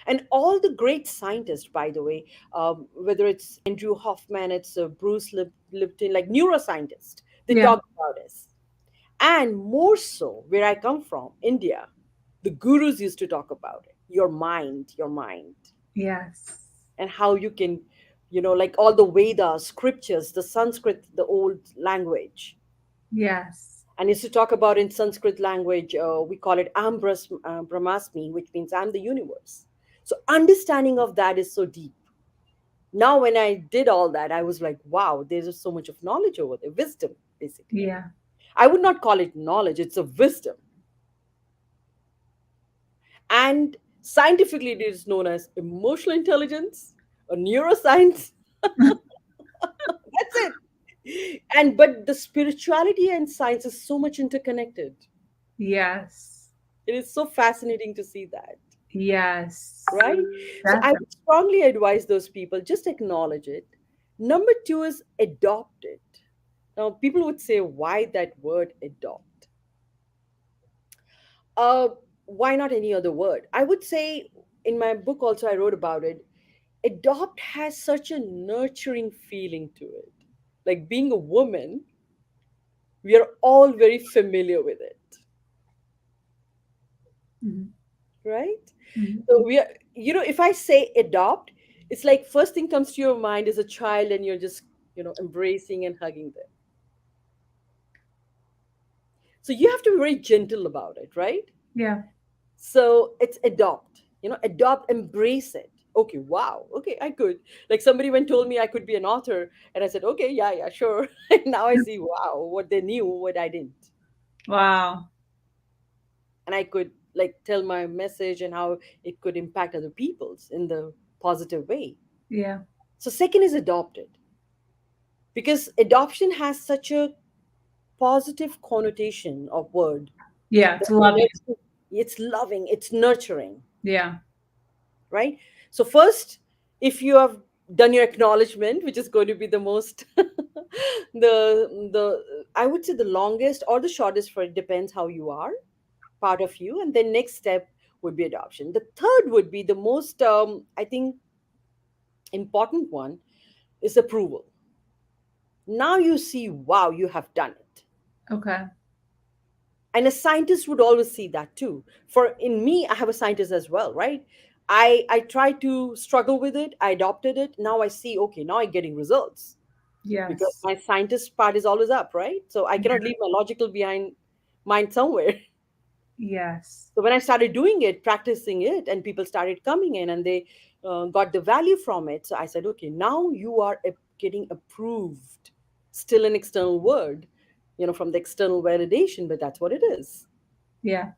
[SPEAKER 2] And all the great scientists, by the way, whether it's Andrew Hoffman, it's Bruce Lipton, like neuroscientists, they
[SPEAKER 1] Yeah.
[SPEAKER 2] talk about this. And more so, where I come from, India, the gurus used to talk about it. Your mind,
[SPEAKER 1] Yes.
[SPEAKER 2] and how you can, like all the Vedas, scriptures, the Sanskrit, the old language.
[SPEAKER 1] Yes.
[SPEAKER 2] And used to talk about in Sanskrit language, we call it Brahmasmi, which means I'm the universe. So understanding of that is so deep. Now, when I did all that, I was like, wow, there's just so much of knowledge over there, wisdom, basically.
[SPEAKER 1] Yeah.
[SPEAKER 2] I would not call it knowledge, it's a wisdom. And scientifically, it is known as emotional intelligence or neuroscience. That's it. But the spirituality and science is so much interconnected.
[SPEAKER 1] Yes.
[SPEAKER 2] It is so fascinating to see that,
[SPEAKER 1] Yes.
[SPEAKER 2] right? So I
[SPEAKER 1] Definitely.
[SPEAKER 2] would strongly advise those people, just acknowledge it. Number two is adopt it. Now, people would say, why that word adopt? Uh, why not any other word? I would say, in my book also, I wrote about it. Adopt has such a nurturing feeling to it. Like being a woman, we are all very familiar with it,
[SPEAKER 1] Mhm.
[SPEAKER 2] right?
[SPEAKER 1] Mhm.
[SPEAKER 2] So if I say adopt, it's like first thing comes to your mind is a child, and you're just, embracing and hugging them. So you have to be very gentle about it, right?
[SPEAKER 1] Yeah.
[SPEAKER 2] So it's adopt, adopt, embrace it. Okay, wow. Okay, I could. Like somebody when told me I could be an author, and I said, okay, yeah, yeah, sure. And now I see, wow, what they knew, what I didn't.
[SPEAKER 1] Wow.
[SPEAKER 2] And I could like tell my message and how it could impact other people's in the positive way.
[SPEAKER 1] Yeah.
[SPEAKER 2] So second is adopted, because adoption has such a positive connotation of word
[SPEAKER 1] Yeah.
[SPEAKER 2] that
[SPEAKER 1] It's loving.
[SPEAKER 2] it's loving, it's nurturing,
[SPEAKER 1] Yeah.
[SPEAKER 2] right? So first, if you have done your acknowledgement, which is going to be the most the I would say the longest or the shortest, for it depends how you are, part of you. And then next step would be adoption. The third would be the most I think important one, is approval. Now you see, wow, you have done it.
[SPEAKER 1] Okay.
[SPEAKER 2] And a scientist would always see that too. For in me, I have a scientist as well, right? I tried to struggle with it, I adopted it, now I see, okay, now I'm getting results, because
[SPEAKER 1] Yes.
[SPEAKER 2] my scientist part is always up, right? So I cannot leave my logical behind mind somewhere.
[SPEAKER 1] Yes.
[SPEAKER 2] So when I started doing it, practicing it, and people started coming in and they got the value from it, so I said, okay, now you are getting approved. Still an external word, from the external validation, but that's what it is.
[SPEAKER 1] Yeah.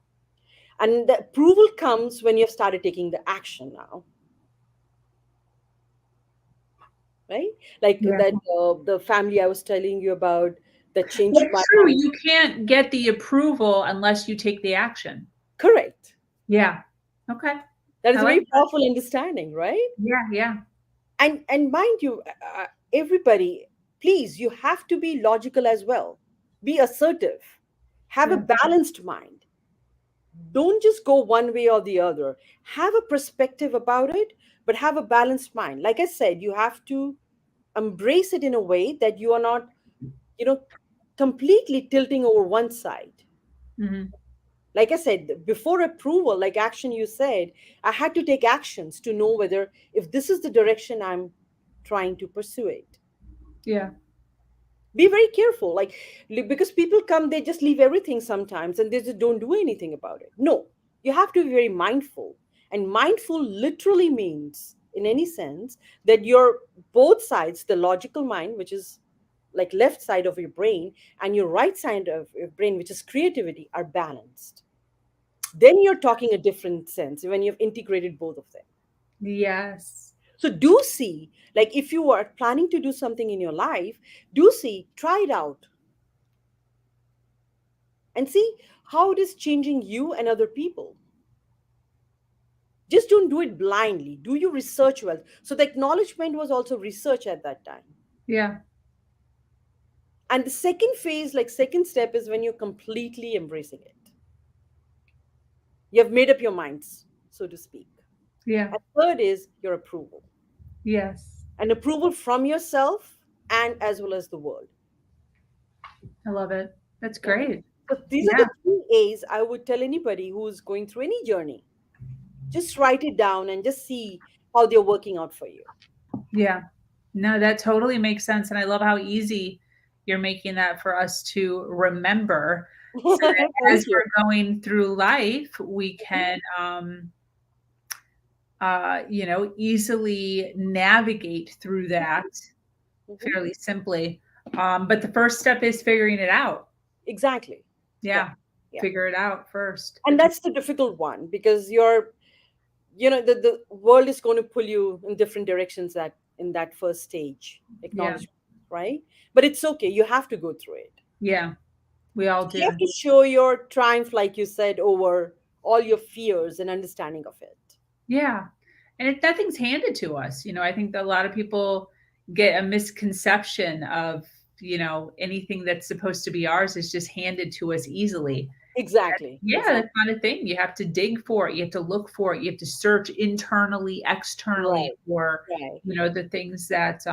[SPEAKER 2] And the approval comes when you've started taking the action now, right? Like
[SPEAKER 1] Yeah.
[SPEAKER 2] that the family I was telling you about, that changed my
[SPEAKER 1] That's true.
[SPEAKER 2] mind.
[SPEAKER 1] You can't get the approval unless you take the action.
[SPEAKER 2] Correct.
[SPEAKER 1] Yeah. Okay.
[SPEAKER 2] That is
[SPEAKER 1] I
[SPEAKER 2] a
[SPEAKER 1] like
[SPEAKER 2] very powerful understanding, right?
[SPEAKER 1] Yeah, yeah,
[SPEAKER 2] And mind you, everybody, please, you have to be logical as well. Be assertive. Have a
[SPEAKER 1] yeah.
[SPEAKER 2] balanced mind. Don't just go one way or the other. Have a perspective about it, but have a balanced mind. Like I said, you have to embrace it in a way that you are not, you know, completely tilting over one side.
[SPEAKER 1] Hmm.
[SPEAKER 2] Like I said, before approval, like action, you said, I had to take actions to know whether if this is the direction I'm trying to pursue it.
[SPEAKER 1] Yeah,
[SPEAKER 2] Be very careful, like because people come, they just leave everything sometimes and they just don't do anything about it. No, you have to be very mindful. And mindful literally means, in any sense, that your both sides, the logical mind, which is like left side of your brain, and your right side of your brain, which is creativity, are balanced. Then you're talking a different sense when you've integrated both of them.
[SPEAKER 1] yes,
[SPEAKER 2] So do see, like if you are planning to do something in your life, do see, try it out and see how it is changing you and other people. Just don't do it blindly. Do your research well. So the acknowledgement was also research at that time.
[SPEAKER 1] yeah,
[SPEAKER 2] And the second phase, like second step, is when you're completely embracing it. You have made up your minds, so to speak.
[SPEAKER 1] yeah,
[SPEAKER 2] And third is your approval.
[SPEAKER 1] yes.
[SPEAKER 2] And approval from yourself and as well as the world.
[SPEAKER 1] I love it. That's
[SPEAKER 2] Yeah.
[SPEAKER 1] great.
[SPEAKER 2] So these are
[SPEAKER 1] Yeah,
[SPEAKER 2] the three A's I would tell anybody who's going through any journey. Just write it down and just see how they're working out for you.
[SPEAKER 1] yeah. No, that totally makes sense. And I love how easy you're making that for us to remember so that
[SPEAKER 2] Thank
[SPEAKER 1] as
[SPEAKER 2] you.
[SPEAKER 1] we're going through life, we
[SPEAKER 2] Mhm,
[SPEAKER 1] can, easily navigate through that
[SPEAKER 2] mhm.
[SPEAKER 1] fairly simply. But the first step is figuring it out.
[SPEAKER 2] Exactly. Yeah.
[SPEAKER 1] Yeah.
[SPEAKER 2] Yeah.
[SPEAKER 1] Figure it out first.
[SPEAKER 2] And that's the difficult one because the world is going to pull you in different directions that in that first stage,
[SPEAKER 1] Yeah.
[SPEAKER 2] acknowledgement, right? But it's okay. You have to go through it.
[SPEAKER 1] Yeah. We all
[SPEAKER 2] You have
[SPEAKER 1] do.
[SPEAKER 2] to show your triumph, like you said, over all your fears and understanding of it.
[SPEAKER 1] Yeah. And nothing's handed to us. I think that a lot of people get a misconception of, anything that's supposed to be ours is just handed to us easily.
[SPEAKER 2] Exactly.
[SPEAKER 1] Yeah,
[SPEAKER 2] Exactly.
[SPEAKER 1] that's not a thing. You have to dig for it. You have to look for it. You have to search internally, externally
[SPEAKER 2] Right.
[SPEAKER 1] for,
[SPEAKER 2] Right.
[SPEAKER 1] the things that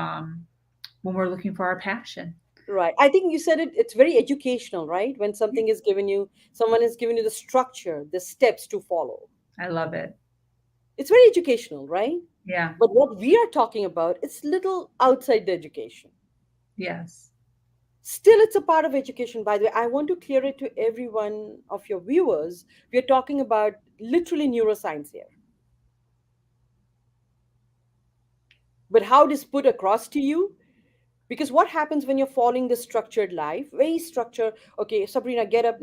[SPEAKER 1] when we're looking for our passion.
[SPEAKER 2] Right. I think you said it, it's very educational, right? When something is given you, someone has given you the structure, the steps to follow.
[SPEAKER 1] I love it.
[SPEAKER 2] It's very educational, right?
[SPEAKER 1] Yeah.
[SPEAKER 2] But what we are talking about, it's little outside the education.
[SPEAKER 1] Yes.
[SPEAKER 2] Still, it's a part of education, by the way. I want to clear it to every one of your viewers. We are talking about literally neuroscience here. But how it is put across to you, because what happens when you're following the structured life, very structured, okay, Sabrina, get up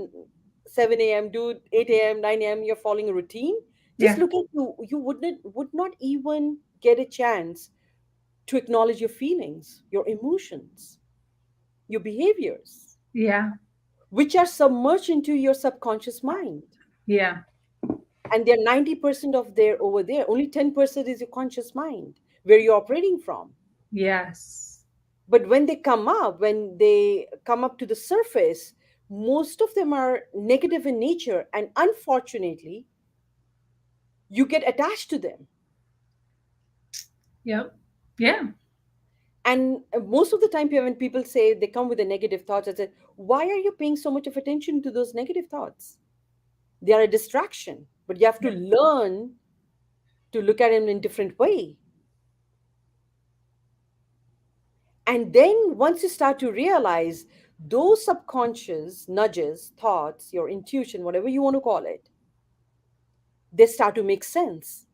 [SPEAKER 2] 7 a.m., do 8 a.m., 9 a.m., you're following a routine. Just
[SPEAKER 1] Yeah.
[SPEAKER 2] look at you. You would not even get a chance to acknowledge your feelings, your emotions, your behaviors,
[SPEAKER 1] Yeah.
[SPEAKER 2] which are submerged into your subconscious mind.
[SPEAKER 1] Yeah.
[SPEAKER 2] And they're 90% of there over there. Only 10% is your conscious mind, where you're operating from.
[SPEAKER 1] Yes.
[SPEAKER 2] But when they come up to the surface, most of them are negative in nature. And unfortunately, you get attached to them.
[SPEAKER 1] Yep. Yeah.
[SPEAKER 2] And most of the time, when people say they come with the negative thoughts, I say, why are you paying so much of attention to those negative thoughts? They are a distraction, but you have to learn to look at them in a different way. And then once you start to realize those subconscious nudges, thoughts, your intuition, whatever you want to call it, they start to make sense.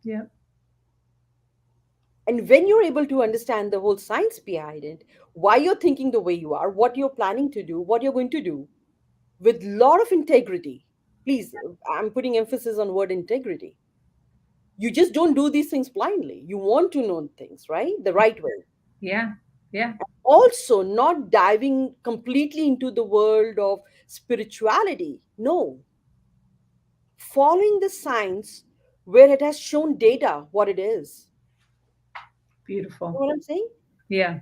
[SPEAKER 1] Yep.
[SPEAKER 2] And when you're able to understand the whole science behind it, why you're thinking the way you are, what you're planning to do, what you're going to do, with a lot of integrity. Please, I'm putting emphasis on word integrity. You just don't do these things blindly. You want to know things, right? The right way.
[SPEAKER 1] Yeah. Yeah.
[SPEAKER 2] Also, not diving completely into the world of spirituality. No, following the science where it has shown data what it is. You
[SPEAKER 1] Beautiful.
[SPEAKER 2] know what I'm saying?
[SPEAKER 1] Yeah.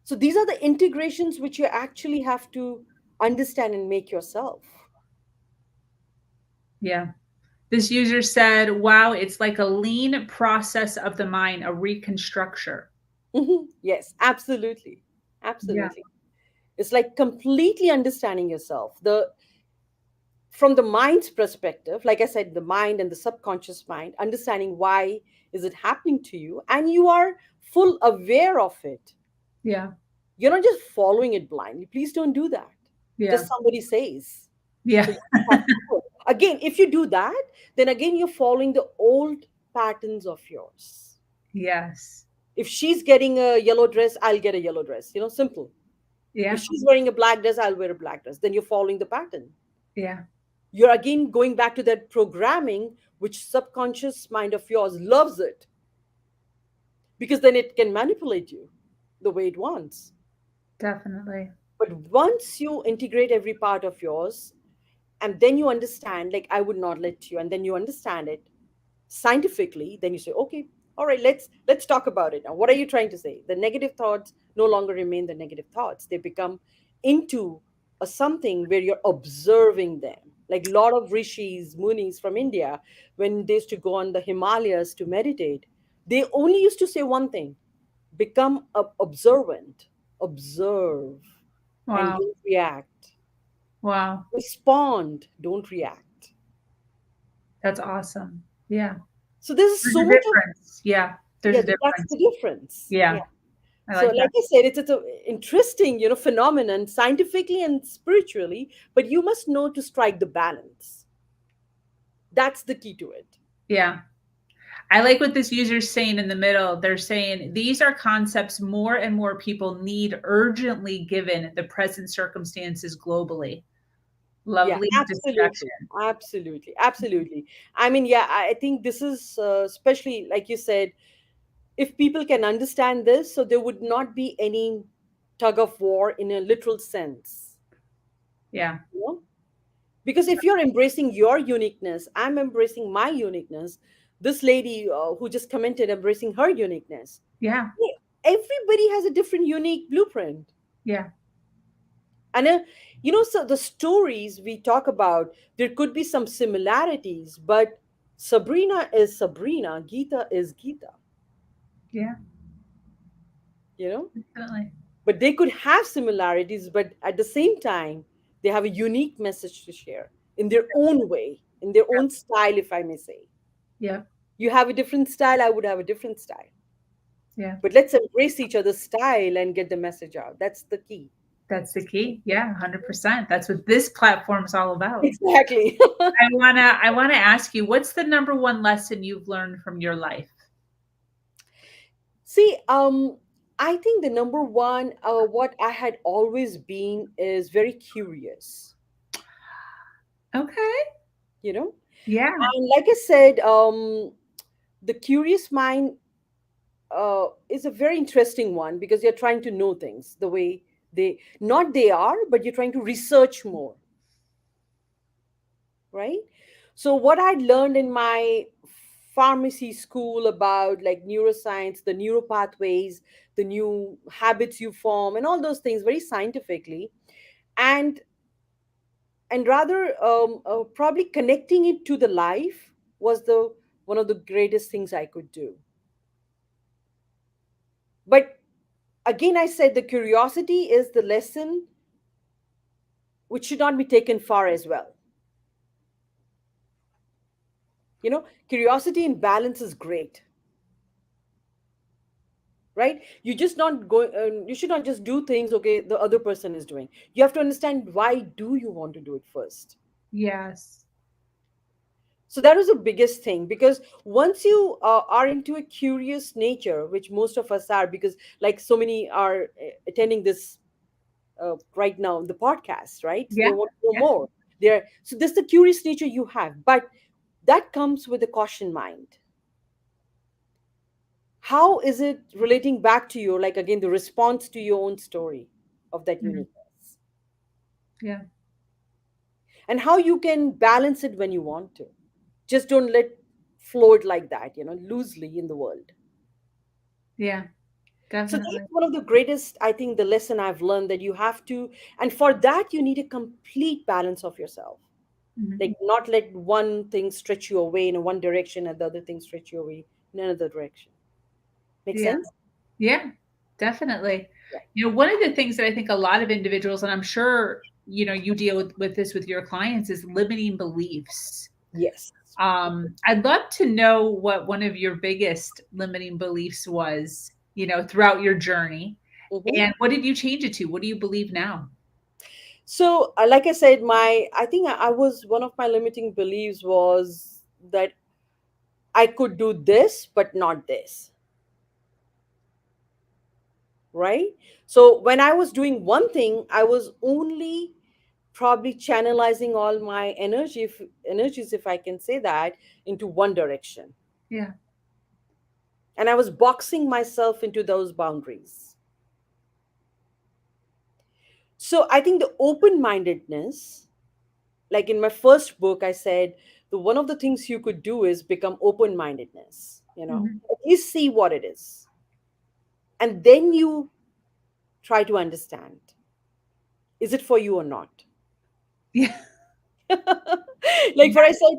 [SPEAKER 2] So these are the integrations which you actually have to understand and make yourself.
[SPEAKER 1] Yeah. This user said, wow, it's like a lean process of the mind, a reconstruction.
[SPEAKER 2] Yes, absolutely.
[SPEAKER 1] Yeah.
[SPEAKER 2] Absolutely. It's like completely understanding yourself. The From the mind's perspective, like I said, the mind and the subconscious mind, understanding why is it happening to you, and you are full aware of it.
[SPEAKER 1] Yeah.
[SPEAKER 2] You're not just following it blindly. Please don't do that.
[SPEAKER 1] Yeah.
[SPEAKER 2] Just somebody says. So
[SPEAKER 1] Yeah.
[SPEAKER 2] you have to do it. Again, if you do that, then again you're following the old patterns of yours.
[SPEAKER 1] Yes.
[SPEAKER 2] If she's getting a yellow dress, I'll get a yellow dress. Simple. If
[SPEAKER 1] Yeah.
[SPEAKER 2] she's wearing a black dress, I'll wear a black dress. Then you're following the pattern.
[SPEAKER 1] Yeah.
[SPEAKER 2] You're again going back to that programming, which subconscious mind of yours loves it, because then it can manipulate you the way it wants.
[SPEAKER 1] Definitely.
[SPEAKER 2] But once you integrate every part of yours, and then you understand, like, I would not let you, and then you understand it scientifically, then you say, okay, all right, let's talk about it now. What are you trying to say? The negative thoughts no longer remain the negative thoughts. They become into a something where you're observing them. Like a lot of rishis, munis from India, when they used to go on the Himalayas to meditate, they only used to say one thing: become observant, observe, and
[SPEAKER 1] Wow.
[SPEAKER 2] don't react.
[SPEAKER 1] Wow.
[SPEAKER 2] Respond, don't react.
[SPEAKER 1] That's awesome. Yeah.
[SPEAKER 2] So there's
[SPEAKER 1] There's
[SPEAKER 2] so
[SPEAKER 1] a
[SPEAKER 2] much of,
[SPEAKER 1] difference. Yeah. There's
[SPEAKER 2] yeah,
[SPEAKER 1] a
[SPEAKER 2] that's the
[SPEAKER 1] difference.
[SPEAKER 2] difference.
[SPEAKER 1] Yeah.
[SPEAKER 2] Yeah.
[SPEAKER 1] I
[SPEAKER 2] So
[SPEAKER 1] like
[SPEAKER 2] like
[SPEAKER 1] that.
[SPEAKER 2] I said, it's an interesting, phenomenon scientifically and spiritually, but you must know to strike the balance. That's the key to it.
[SPEAKER 1] Yeah. I like what this user's saying in the middle. They're saying these are concepts more and more people need urgently given the present circumstances globally.
[SPEAKER 2] Yeah,
[SPEAKER 1] Lovely
[SPEAKER 2] absolutely.
[SPEAKER 1] discussion.
[SPEAKER 2] Absolutely. Absolutely. I mean, yeah, I think this is especially like you said, if people can understand this, so there would not be any tug of war in a literal sense.
[SPEAKER 1] Yeah.
[SPEAKER 2] You know? Because if you're embracing your uniqueness, I'm embracing my uniqueness. This lady who just commented embracing her uniqueness.
[SPEAKER 1] Yeah.
[SPEAKER 2] Yeah, everybody has a different unique blueprint.
[SPEAKER 1] Yeah.
[SPEAKER 2] And so the stories we talk about, there could be some similarities, but Sabrina is Sabrina, Geeta is Geeta.
[SPEAKER 1] Yeah.
[SPEAKER 2] you know
[SPEAKER 1] Definitely.
[SPEAKER 2] but they could have similarities, but at the same time they have a unique message to share in their own way, in their own style, if I may say.
[SPEAKER 1] Yeah.
[SPEAKER 2] You have a different style, I would have a different style,
[SPEAKER 1] Yeah.
[SPEAKER 2] but let's embrace each other's style and get the message out. That's the key.
[SPEAKER 1] That's the key. Yeah. 100%. That's what this platform is all about.
[SPEAKER 2] Exactly.
[SPEAKER 1] I wanna ask you, what's the number one lesson you've learned from your life?
[SPEAKER 2] See, I think the number one, what I had always been is very curious.
[SPEAKER 1] Okay.
[SPEAKER 2] you know
[SPEAKER 1] Yeah.
[SPEAKER 2] and like I said, the curious mind is a very interesting one, because you're trying to know things the way they are, but you're trying to research more, right? So what I'd learned in my pharmacy school about like neuroscience, the neuropathways, the new habits you form, and all those things very scientifically, and rather probably connecting it to the life was the one of the greatest things I could do. But again, I said the curiosity is the lesson which should not be taken far as well. Curiosity in balance is great, right? You should not just do things okay the other person is doing. You have to understand, why do you want to do it first?
[SPEAKER 1] Yes.
[SPEAKER 2] So that was the biggest thing, because once you are into a curious nature, which most of us are, because like so many are attending this right now, the podcast, right? They
[SPEAKER 1] Yeah.
[SPEAKER 2] want to know
[SPEAKER 1] Yeah.
[SPEAKER 2] more. So this is the curious nature you have, but that comes with a caution mind. how is it relating back to you, like again the response to your own story of that
[SPEAKER 1] Mhm.
[SPEAKER 2] uniqueness,
[SPEAKER 1] Yeah.
[SPEAKER 2] and how you can balance it when you want to. Just don't let float like that, loosely in the world.
[SPEAKER 1] Yeah.
[SPEAKER 2] So
[SPEAKER 1] Definitely.
[SPEAKER 2] that's one of the greatest, I think, the lesson I've learned, that you have to, and for that you need a complete balance of yourself.
[SPEAKER 1] Mhm.
[SPEAKER 2] Like not let one thing stretch you away in one direction and the other thing stretch you away in another direction. Make
[SPEAKER 1] Yeah.
[SPEAKER 2] sense?
[SPEAKER 1] Yeah. Definitely.
[SPEAKER 2] Yeah.
[SPEAKER 1] One of the things that I think a lot of individuals, and I'm sure, you deal with this with your clients, is limiting beliefs.
[SPEAKER 2] Yes.
[SPEAKER 1] I'd love to know what one of your biggest limiting beliefs was, throughout your journey.
[SPEAKER 2] Mhm.
[SPEAKER 1] And what did you change it to? What do you believe now?
[SPEAKER 2] So, like I said, I think I was, one of my limiting beliefs was that I could do this, but not this, right? So, when I was doing one thing, I was only probably channelizing all my energies, if I can say that, into one direction.
[SPEAKER 1] Yeah.
[SPEAKER 2] And I was boxing myself into those boundaries. So, I think the open mindedness, like in my first book I said, the one of the things you could do is become open mindedness,
[SPEAKER 1] Mhm.
[SPEAKER 2] at least see what it is, and then you try to understand, is it for you or not.
[SPEAKER 1] Yeah.
[SPEAKER 2] Like for I said,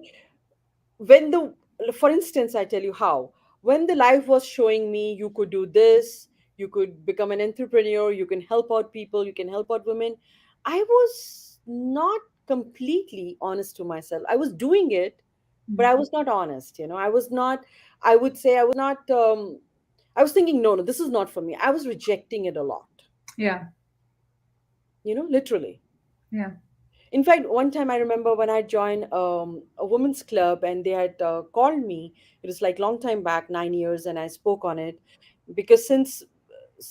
[SPEAKER 2] when the for instance, I tell you how, when the life was showing me you could do this, you could become an entrepreneur, you can help out people, you can help out women, I was not completely honest to myself. I was doing it, but I
[SPEAKER 1] Mhm.
[SPEAKER 2] was not honest. I was not, I would say I was not, I was thinking, no, no, this is not for me. I was rejecting it a lot,
[SPEAKER 1] Yeah.
[SPEAKER 2] literally.
[SPEAKER 1] Yeah.
[SPEAKER 2] In fact, one time I remember when I joined a women's club and they had called me, it was like long time back, 9 years, and I spoke on it because since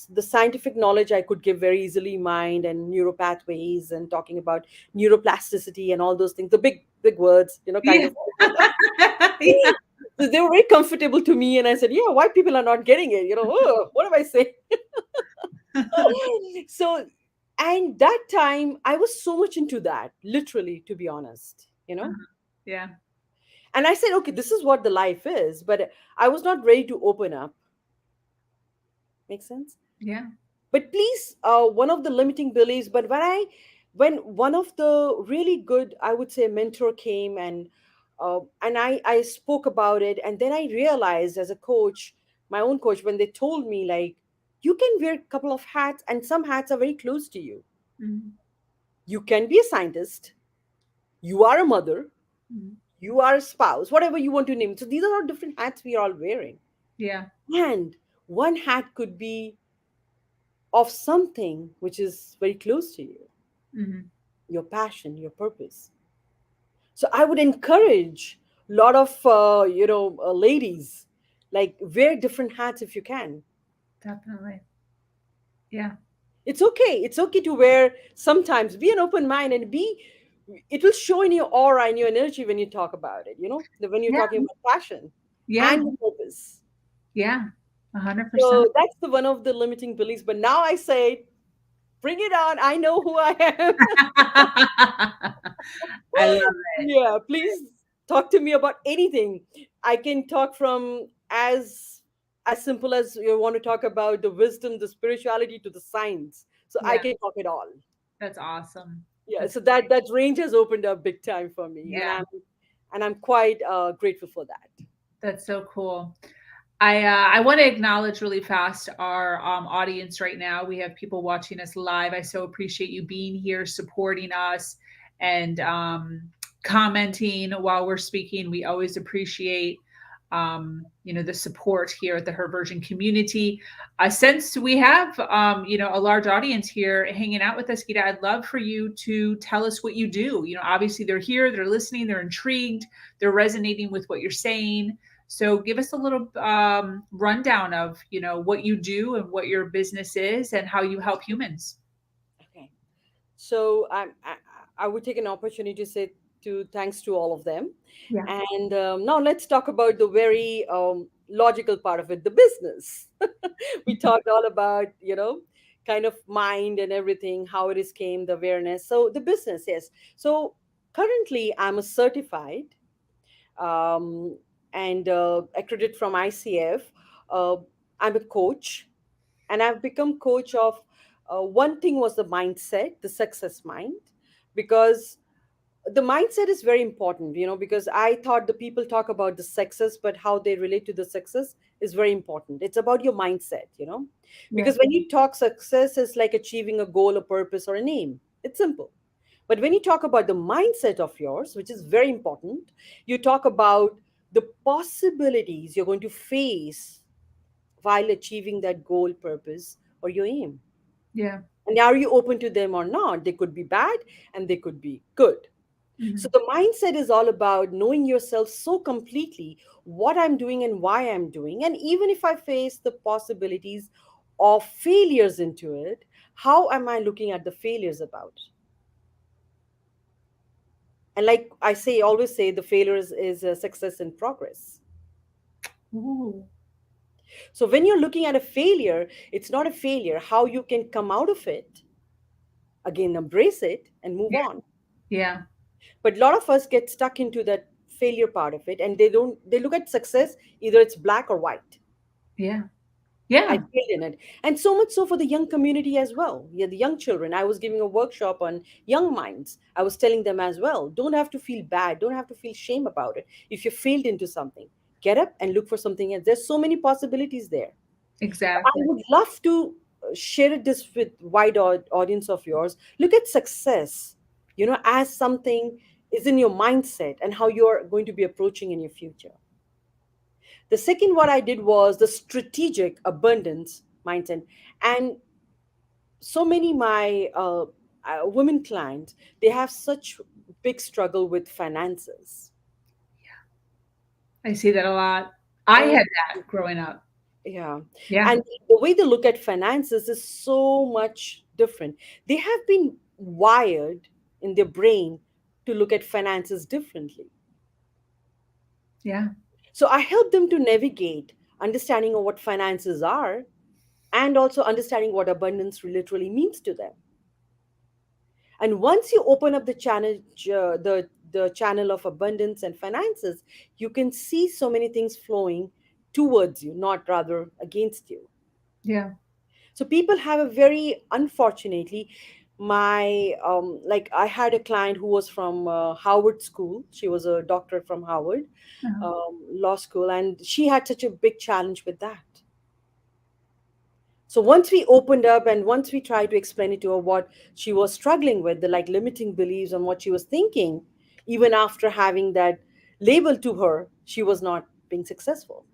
[SPEAKER 2] the scientific knowledge I could give very easily, mind and neuropathways and talking about neuroplasticity and all those things, the big, big words, kind
[SPEAKER 1] Yeah.
[SPEAKER 2] of.
[SPEAKER 1] Yeah.
[SPEAKER 2] So they were very comfortable to me, and I said, "Yeah, white people are not getting it. Oh, what am I saying?" So, and that time I was so much into that, literally, to be honest.
[SPEAKER 1] Uh-huh. Yeah.
[SPEAKER 2] And I said, "Okay, this is what the life is," but I was not ready to open up. Make sense?
[SPEAKER 1] Yeah.
[SPEAKER 2] But please, one of the limiting beliefs. But when one of the really good, I would say, mentor came and I spoke about it, and then I realized as a coach, my own coach, when they told me like, you can wear a couple of hats, and some hats are very close to you.
[SPEAKER 1] Mhm.
[SPEAKER 2] You can be a scientist, you are a mother,
[SPEAKER 1] Mhm.
[SPEAKER 2] you are a spouse, whatever you want to name. So these are all different hats we are all wearing,
[SPEAKER 1] Yeah.
[SPEAKER 2] and one hat could be of something which is very close to you,
[SPEAKER 1] Mhm.
[SPEAKER 2] your passion, your purpose. So I would encourage a lot of ladies, like, wear different hats if you can.
[SPEAKER 1] Definitely. Yeah.
[SPEAKER 2] It's okay to wear, sometimes be an open mind, and be, it will show in your aura and your energy when you talk about it, when you're
[SPEAKER 1] Yeah.
[SPEAKER 2] talking about passion
[SPEAKER 1] Yeah.
[SPEAKER 2] and your purpose.
[SPEAKER 1] Yeah. 100%.
[SPEAKER 2] So that's the one of the limiting beliefs, but now I say, bring it on, I know who I am.
[SPEAKER 1] I love it.
[SPEAKER 2] Yeah, please talk to me about anything. I can talk from as simple as you want to talk about the wisdom, the spirituality, to the science. So I
[SPEAKER 1] Yeah.
[SPEAKER 2] can talk it all.
[SPEAKER 1] That's awesome.
[SPEAKER 2] Yeah,
[SPEAKER 1] That's
[SPEAKER 2] so that range has opened up big time for me, and
[SPEAKER 1] yeah.
[SPEAKER 2] I'm quite grateful for that.
[SPEAKER 1] That's so cool. I want to acknowledge really fast our audience right now. We have people watching us live. I so appreciate you being here, supporting us, and commenting while we're speaking. We always appreciate the support here at the Her Version community. Since we have a large audience here hanging out with us, Geeta, I'd love for you to tell us what you do. Obviously they're here, they're listening, they're intrigued, they're resonating with what you're saying. So give us a little rundown of what you do and what your business is and how you help humans.
[SPEAKER 2] Okay. So I would take an opportunity to say to thanks to all of them,
[SPEAKER 1] Yeah.
[SPEAKER 2] and now let's talk about the very logical part of it, the business. We talked all about, kind of mind and everything, how it is came, the awareness. So the business, yes. So currently, I'm a certified um, and accredited from ICF. Uh, I'm a coach, and I've become coach of. One thing was the mindset, the success mind, because the mindset is very important, because I thought the people talk about the success, but how they relate to the success is very important. It's about your mindset,
[SPEAKER 1] Yeah.
[SPEAKER 2] because when you talk success, is like achieving a goal, a purpose, or a name. It's simple. But when you talk about the mindset of yours, which is very important, you talk about the possibilities you're going to face while achieving that goal, purpose, or your aim.
[SPEAKER 1] Yeah.
[SPEAKER 2] And are you open to them or not? They could be bad and they could be good. So
[SPEAKER 1] Mhm.
[SPEAKER 2] the mindset is all about knowing yourself so completely, what I'm doing and why I'm doing. And even if I face the possibilities of failures into it, how am I looking at the failures about? And like I say, always say the failure is a success in progress.
[SPEAKER 1] Ooh.
[SPEAKER 2] So when you're looking at a failure, it's not a failure. How you can come out of it, again, embrace it and move
[SPEAKER 1] Yeah.
[SPEAKER 2] on.
[SPEAKER 1] Yeah.
[SPEAKER 2] But a lot of us get stuck into that failure part of it, and they look at success, either it's black or white.
[SPEAKER 1] Yeah.
[SPEAKER 2] I
[SPEAKER 1] Yeah.
[SPEAKER 2] failed in it. And so much so for the young community as well. Yeah, the young children. I was giving a workshop on young minds. I was telling them as well, don't have to feel bad, don't have to feel shame about it. If you failed into something, get up and look for something else. There's so many possibilities there. I
[SPEAKER 1] Exactly.
[SPEAKER 2] would love to share this with wide audience of yours. Look at success, as something is in your mindset and how you're going to be approaching in your future. The second, what I did was the strategic abundance mindset. And so many my women clients, they have such big struggle with finances.
[SPEAKER 1] I see that a lot. I
[SPEAKER 2] And
[SPEAKER 1] had that growing up.
[SPEAKER 2] yeah,
[SPEAKER 1] Yeah.
[SPEAKER 2] and the way they look at finances is so much different. They have been wired in their brain to look at finances differently.
[SPEAKER 1] Yeah.
[SPEAKER 2] So I help them to navigate understanding of what finances are, and also understanding what abundance literally means to them. And once you open up the channel, the channel of abundance and finances, you can see so many things flowing towards you, not rather against you.
[SPEAKER 1] Yeah.
[SPEAKER 2] So people have a very unfortunately, my like I had a client who was from Howard School. She was a doctor from Howard
[SPEAKER 1] Uh-huh.
[SPEAKER 2] law school, and she had such a big challenge with that. So once we opened up and once we tried to explain it to her what she was struggling with, the like limiting beliefs and what she was thinking, even after having that label to her, she was not being successful.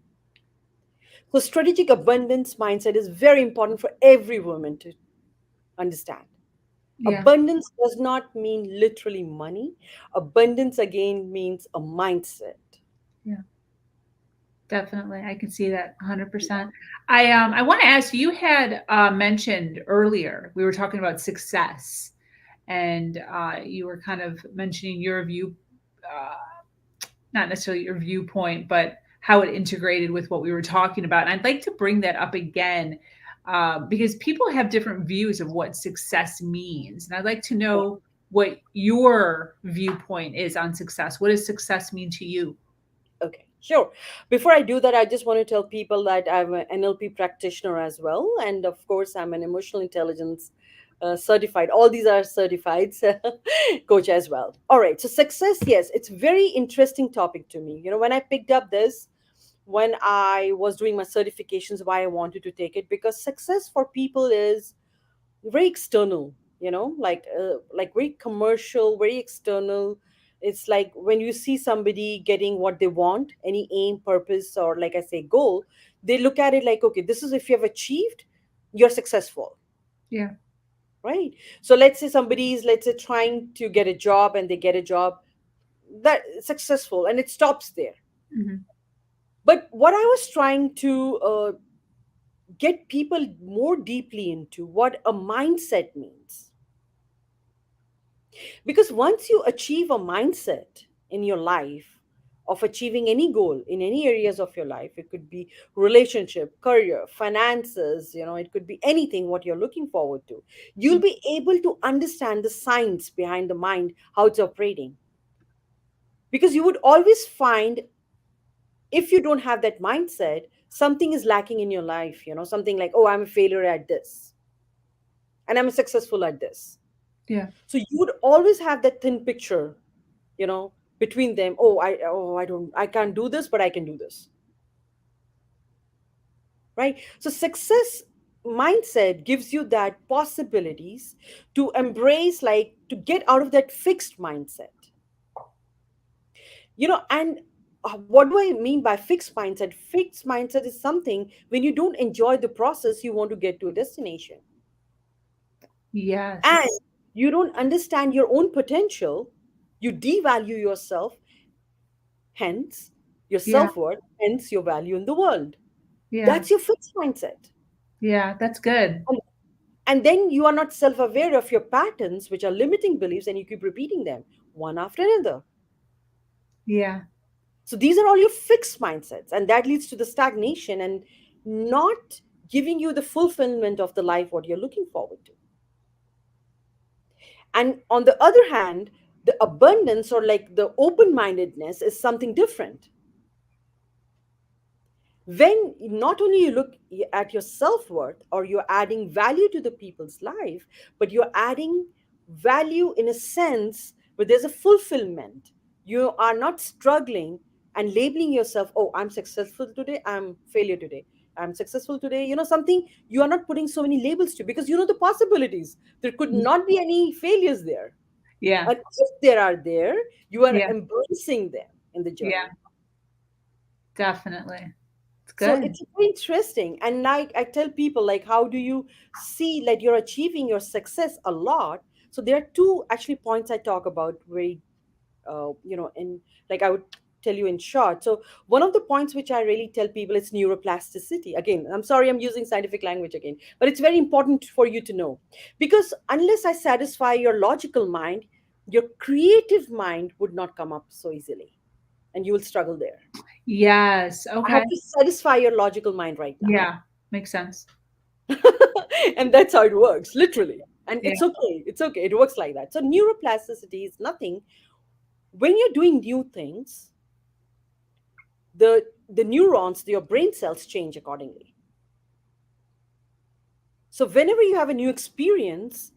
[SPEAKER 2] So strategic abundance mindset is very important for every woman to understand.
[SPEAKER 1] Yeah.
[SPEAKER 2] Abundance does not mean literally money. Abundance again means a mindset.
[SPEAKER 1] Yeah. Definitely. I can see that 100%. I want to ask you, you had mentioned earlier, we were talking about success, and you were kind of mentioning your view, not necessarily your viewpoint, but how it integrated with what we were talking about. And I'd like to bring that up again, because people have different views of what success means. And I'd like to know what your viewpoint is on success. What does success mean to you?
[SPEAKER 2] Okay, sure. Before I do that, I just want to tell people that I'm an NLP practitioner as well. And of course, I'm an emotional intelligence certified. All these are certified coach as well. All right. So, success, yes, it's very interesting topic to me. When I picked up this, when I was doing my certifications, why I wanted to take it, because success for people is very external, like very commercial, very external. It's like when you see somebody getting what they want, any aim, purpose, or like I say, goal, they look at it like, okay, this is if you have achieved, you're successful,
[SPEAKER 1] Yeah.
[SPEAKER 2] right? So let's say somebody is, let's say, trying to get a job and they get a job that is successful and it stops there.
[SPEAKER 1] Hmm.
[SPEAKER 2] But what I was trying to get people more deeply into what a mindset means. Because once you achieve a mindset in your life, of achieving any goal in any areas of your life. It could be relationship, career, finances, it could be anything what you're looking forward to. You'll be able to understand the science behind the mind, how it's operating. Because you would always find, if you don't have that mindset, something is lacking in your life, something like, oh, I'm a failure at this and I'm successful at this.
[SPEAKER 1] Yeah.
[SPEAKER 2] So you would always have that thin picture, you know, between them. I can't do this, but I can do this. Right? So success mindset gives you that possibilities to embrace, like to get out of that fixed mindset. And what do I mean by fixed mindset? Fixed mindset is something when you don't enjoy the process, you want to get to a destination. And
[SPEAKER 1] Yes.
[SPEAKER 2] you don't understand your own potential, you devalue yourself, hence your
[SPEAKER 1] Yeah.
[SPEAKER 2] self-worth, hence your value in the world.
[SPEAKER 1] Yeah.
[SPEAKER 2] That's your fixed mindset.
[SPEAKER 1] Yeah. That's good.
[SPEAKER 2] And then you are not self-aware of your patterns, which are limiting beliefs, and you keep repeating them one after another.
[SPEAKER 1] Yeah.
[SPEAKER 2] So these are all your fixed mindsets, and that leads to the stagnation and not giving you the fulfillment of the life what you're looking forward to. And on the other hand, the abundance, or like the open-mindedness, is something different. When not only you look at your self-worth, or you're adding value to the people's life, but you're adding value in a sense where there's a fulfillment. You are not struggling and labeling yourself, oh, I'm successful today, I'm failure today, I'm successful today, something. You are not putting so many labels to, because you know the possibilities. There could not be any failures there.
[SPEAKER 1] Yeah.
[SPEAKER 2] And if there are there, you are
[SPEAKER 1] Yeah.
[SPEAKER 2] embracing them in the
[SPEAKER 1] Yeah.
[SPEAKER 2] journey.
[SPEAKER 1] Definitely. It's
[SPEAKER 2] So
[SPEAKER 1] good.
[SPEAKER 2] it's very interesting. And like I tell people, like, how do you see that you're achieving your success a lot? So there are two actually points I talk about very, in, like, I would tell you in short. So one of the points which I really tell people is neuroplasticity. Again, I'm sorry, I'm using scientific language again, but it's very important for you to know, because unless I satisfy your logical mind, your creative mind would not come up so easily, and you will struggle there.
[SPEAKER 1] Yes.
[SPEAKER 2] I
[SPEAKER 1] Okay.
[SPEAKER 2] have to satisfy your logical mind right now.
[SPEAKER 1] Yeah. Makes sense.
[SPEAKER 2] And that's how it works, literally. And
[SPEAKER 1] Yeah.
[SPEAKER 2] it's okay. It's okay. It works like that. So neuroplasticity is nothing. When you're doing new things, the neurons, your brain cells change accordingly. So whenever you have a new experience,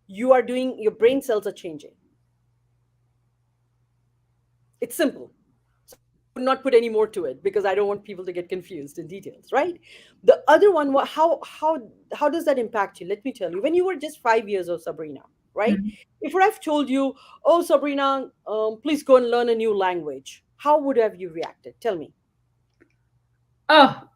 [SPEAKER 2] your brain cells are changing. It's simple. So I would not put any more to it, because I don't want people to get confused in details, right? The other one, how does that impact you? Let me tell you. When you were just 5 years old, Sabrina, right?
[SPEAKER 1] Mhm.
[SPEAKER 2] If I've told you, oh, Sabrina, please go and learn a new language, how would have you reacted? Tell me.
[SPEAKER 1] Oh,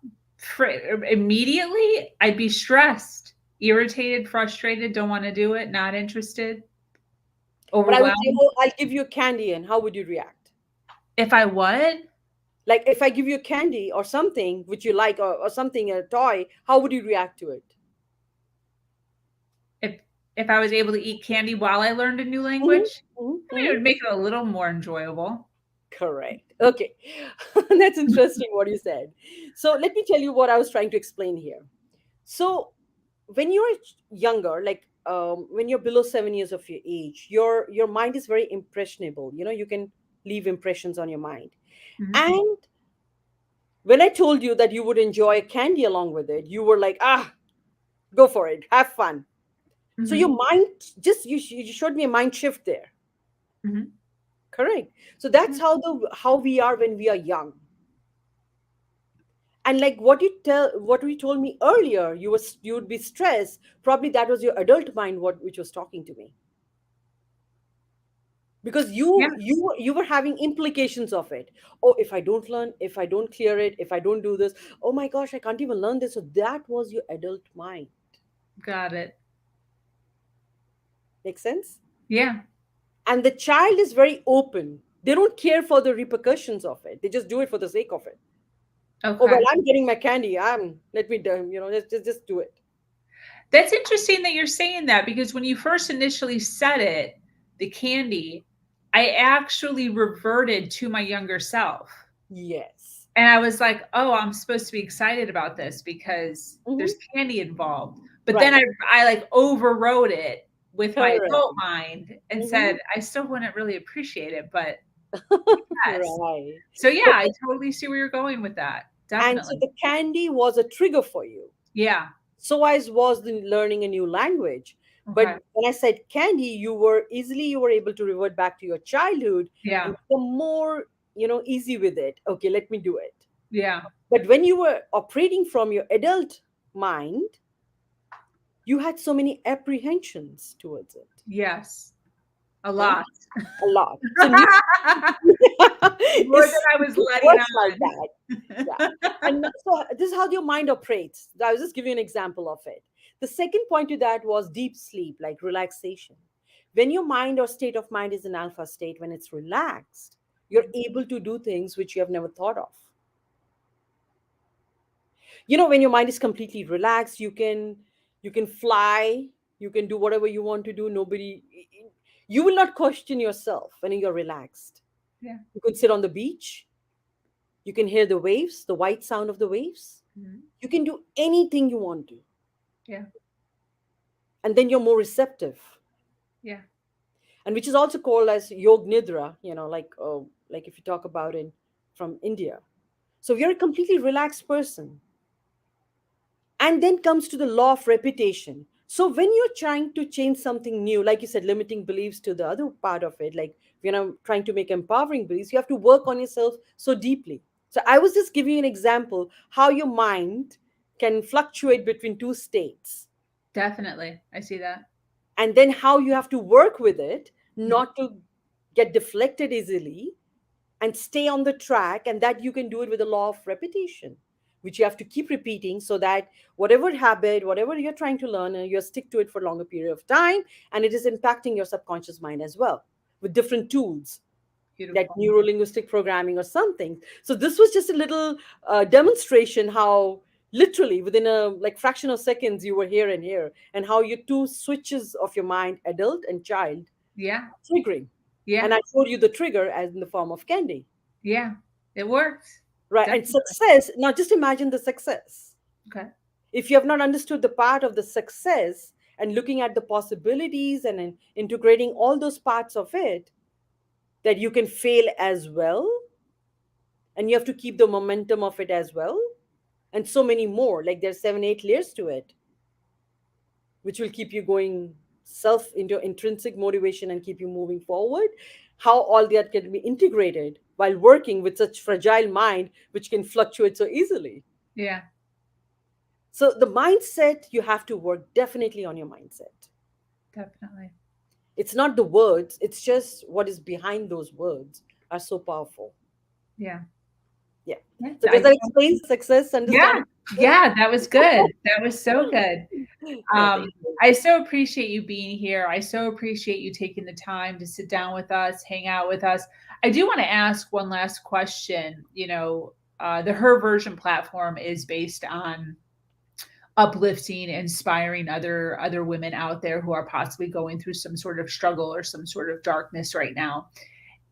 [SPEAKER 1] immediately I'd be stressed, irritated, frustrated, don't want to do it, not interested,
[SPEAKER 2] But I would say,
[SPEAKER 1] overwhelmed.
[SPEAKER 2] oh, I'll give you a candy, and how would you react?
[SPEAKER 1] If I would,
[SPEAKER 2] Like if I give you a candy or something which you like, or something, a toy, how would you react to it?
[SPEAKER 1] if if I was able to eat candy while I learned a new
[SPEAKER 2] Mhm,
[SPEAKER 1] language,
[SPEAKER 2] mhm,
[SPEAKER 1] I mean, it
[SPEAKER 2] mhm.
[SPEAKER 1] would make it a little more enjoyable.
[SPEAKER 2] Correct. Okay. That's interesting what you said. So let me tell you what I was trying to explain here. So when you're younger, like, when you're below 7 years of your age, your mind is very impressionable. You can leave impressions on your mind.
[SPEAKER 1] Mhm.
[SPEAKER 2] And when I told you that you would enjoy candy along with it, you were like, ah, go for it, have fun. So your
[SPEAKER 1] Mhm.
[SPEAKER 2] mind, just you showed me a mind shift there.
[SPEAKER 1] Mhm.
[SPEAKER 2] Correct. So that's
[SPEAKER 1] Yeah.
[SPEAKER 2] how we are when we are young. And like what you told me earlier, you would be stressed. Probably that was your adult mind which was talking to me, because
[SPEAKER 1] Yeah.
[SPEAKER 2] you were having implications of it. Oh, if I don't learn, if I don't clear it, if I don't do this, oh my gosh, I can't even learn this. So that was your adult mind.
[SPEAKER 1] Got it.
[SPEAKER 2] Make sense?
[SPEAKER 1] Yeah.
[SPEAKER 2] And the child is very open. They don't care for the repercussions of it. They just do it for the sake of it. Oh well,
[SPEAKER 1] Okay.
[SPEAKER 2] I'm getting my candy. Let me do, just do it.
[SPEAKER 1] That's interesting that you're saying that because when you first initially said it, the candy, I actually reverted to my younger self.
[SPEAKER 2] Yes.
[SPEAKER 1] And I was like, oh, I'm supposed to be excited about this because
[SPEAKER 2] Hmm.
[SPEAKER 1] there's candy involved. But then
[SPEAKER 2] Right.
[SPEAKER 1] I like overrode it with my
[SPEAKER 2] Correct.
[SPEAKER 1] adult mind and
[SPEAKER 2] Hmm.
[SPEAKER 1] said, I still wouldn't really appreciate it, but yes.
[SPEAKER 2] Right.
[SPEAKER 1] So yeah,
[SPEAKER 2] So,
[SPEAKER 1] I totally see where you're going with that.
[SPEAKER 2] and so
[SPEAKER 1] Definitely.
[SPEAKER 2] the candy was a trigger for you.
[SPEAKER 1] Yeah.
[SPEAKER 2] So as was the learning a new language. But
[SPEAKER 1] Okay.
[SPEAKER 2] when I said candy, you were able to revert back to your childhood
[SPEAKER 1] Yeah.
[SPEAKER 2] and become more, easy with it. Okay, let me do it.
[SPEAKER 1] Yeah.
[SPEAKER 2] But when you were operating from your adult mind, you had so many apprehensions towards it.
[SPEAKER 1] Yes. A
[SPEAKER 2] Huh?
[SPEAKER 1] lot.
[SPEAKER 2] A lot. So new
[SPEAKER 1] More than I was
[SPEAKER 2] it
[SPEAKER 1] letting
[SPEAKER 2] works like that. Yeah.
[SPEAKER 1] on.
[SPEAKER 2] And so this is how your mind operates. I was just giving you an example of it. The second point to that was deep sleep, like relaxation. When your mind or state of mind is in alpha state, when it's relaxed, you're able to do things which you have never thought of. When your mind is completely relaxed, you can fly, you can do whatever you want to do. Nobody, you will not question yourself when you're relaxed.
[SPEAKER 1] Yeah.
[SPEAKER 2] You can sit on the beach, you can hear the waves, the white sound of the waves.
[SPEAKER 1] Mhm.
[SPEAKER 2] You can do anything you want to,
[SPEAKER 1] Yeah.
[SPEAKER 2] and then you're more receptive,
[SPEAKER 1] Yeah.
[SPEAKER 2] and which is also called as yog nidra. Like if you talk about it from India. So if you're a completely relaxed person, and then comes to the law of repetition. So when you're trying to change something new, like you said, limiting beliefs to the other part of it, like trying to make empowering beliefs, you have to work on yourself so deeply. So I was just giving you an example how your mind can fluctuate between two states,
[SPEAKER 1] Definitely. I see that.
[SPEAKER 2] and then how you have to work with it
[SPEAKER 1] Mhm.
[SPEAKER 2] not to get deflected easily and stay on the track, and that you can do it with the law of repetition, which you have to keep repeating, so that whatever habit, whatever you're trying to learn, you stick to it for a longer period of time, and it is impacting your subconscious mind as well with different tools, that
[SPEAKER 1] Beautiful.
[SPEAKER 2] neuro linguistic programming or something. So this was just a little demonstration how literally within a like fraction of seconds you were here and here, and how your two switches of your mind, adult and child,
[SPEAKER 1] Yeah.
[SPEAKER 2] triggering. And
[SPEAKER 1] Yeah.
[SPEAKER 2] I showed you the trigger as in the form of candy.
[SPEAKER 1] Yeah. It works.
[SPEAKER 2] Right. And
[SPEAKER 1] Definitely.
[SPEAKER 2] success, now just imagine the success.
[SPEAKER 1] Okay.
[SPEAKER 2] If you have not understood the part of the success and looking at the possibilities and then integrating all those parts of it, that you can fail as well. And you have to keep the momentum of it as well. And so many more. Like there's 7, 8 layers to it, which will keep you going self into intrinsic motivation and keep you moving forward. How all that can be integrated while working with such fragile mind, which can fluctuate so easily.
[SPEAKER 1] Yeah.
[SPEAKER 2] So the mindset, you have to work definitely on your mindset.
[SPEAKER 1] Definitely.
[SPEAKER 2] It's not the words, it's just what is behind those words are so powerful.
[SPEAKER 1] Yeah.
[SPEAKER 2] Yeah.
[SPEAKER 1] Yeah.
[SPEAKER 2] So does that explain success,
[SPEAKER 1] Yeah.
[SPEAKER 2] understanding
[SPEAKER 1] Yeah. That was good. That was so good.
[SPEAKER 2] success? Yeah,
[SPEAKER 1] Um,
[SPEAKER 2] thank you.
[SPEAKER 1] I so appreciate you being here. I so appreciate you taking the time to sit down with us, hang out with us. I do want to ask one last question. The Her Version platform is based on uplifting, inspiring other women out there who are possibly going through some sort of struggle or some sort of darkness right now.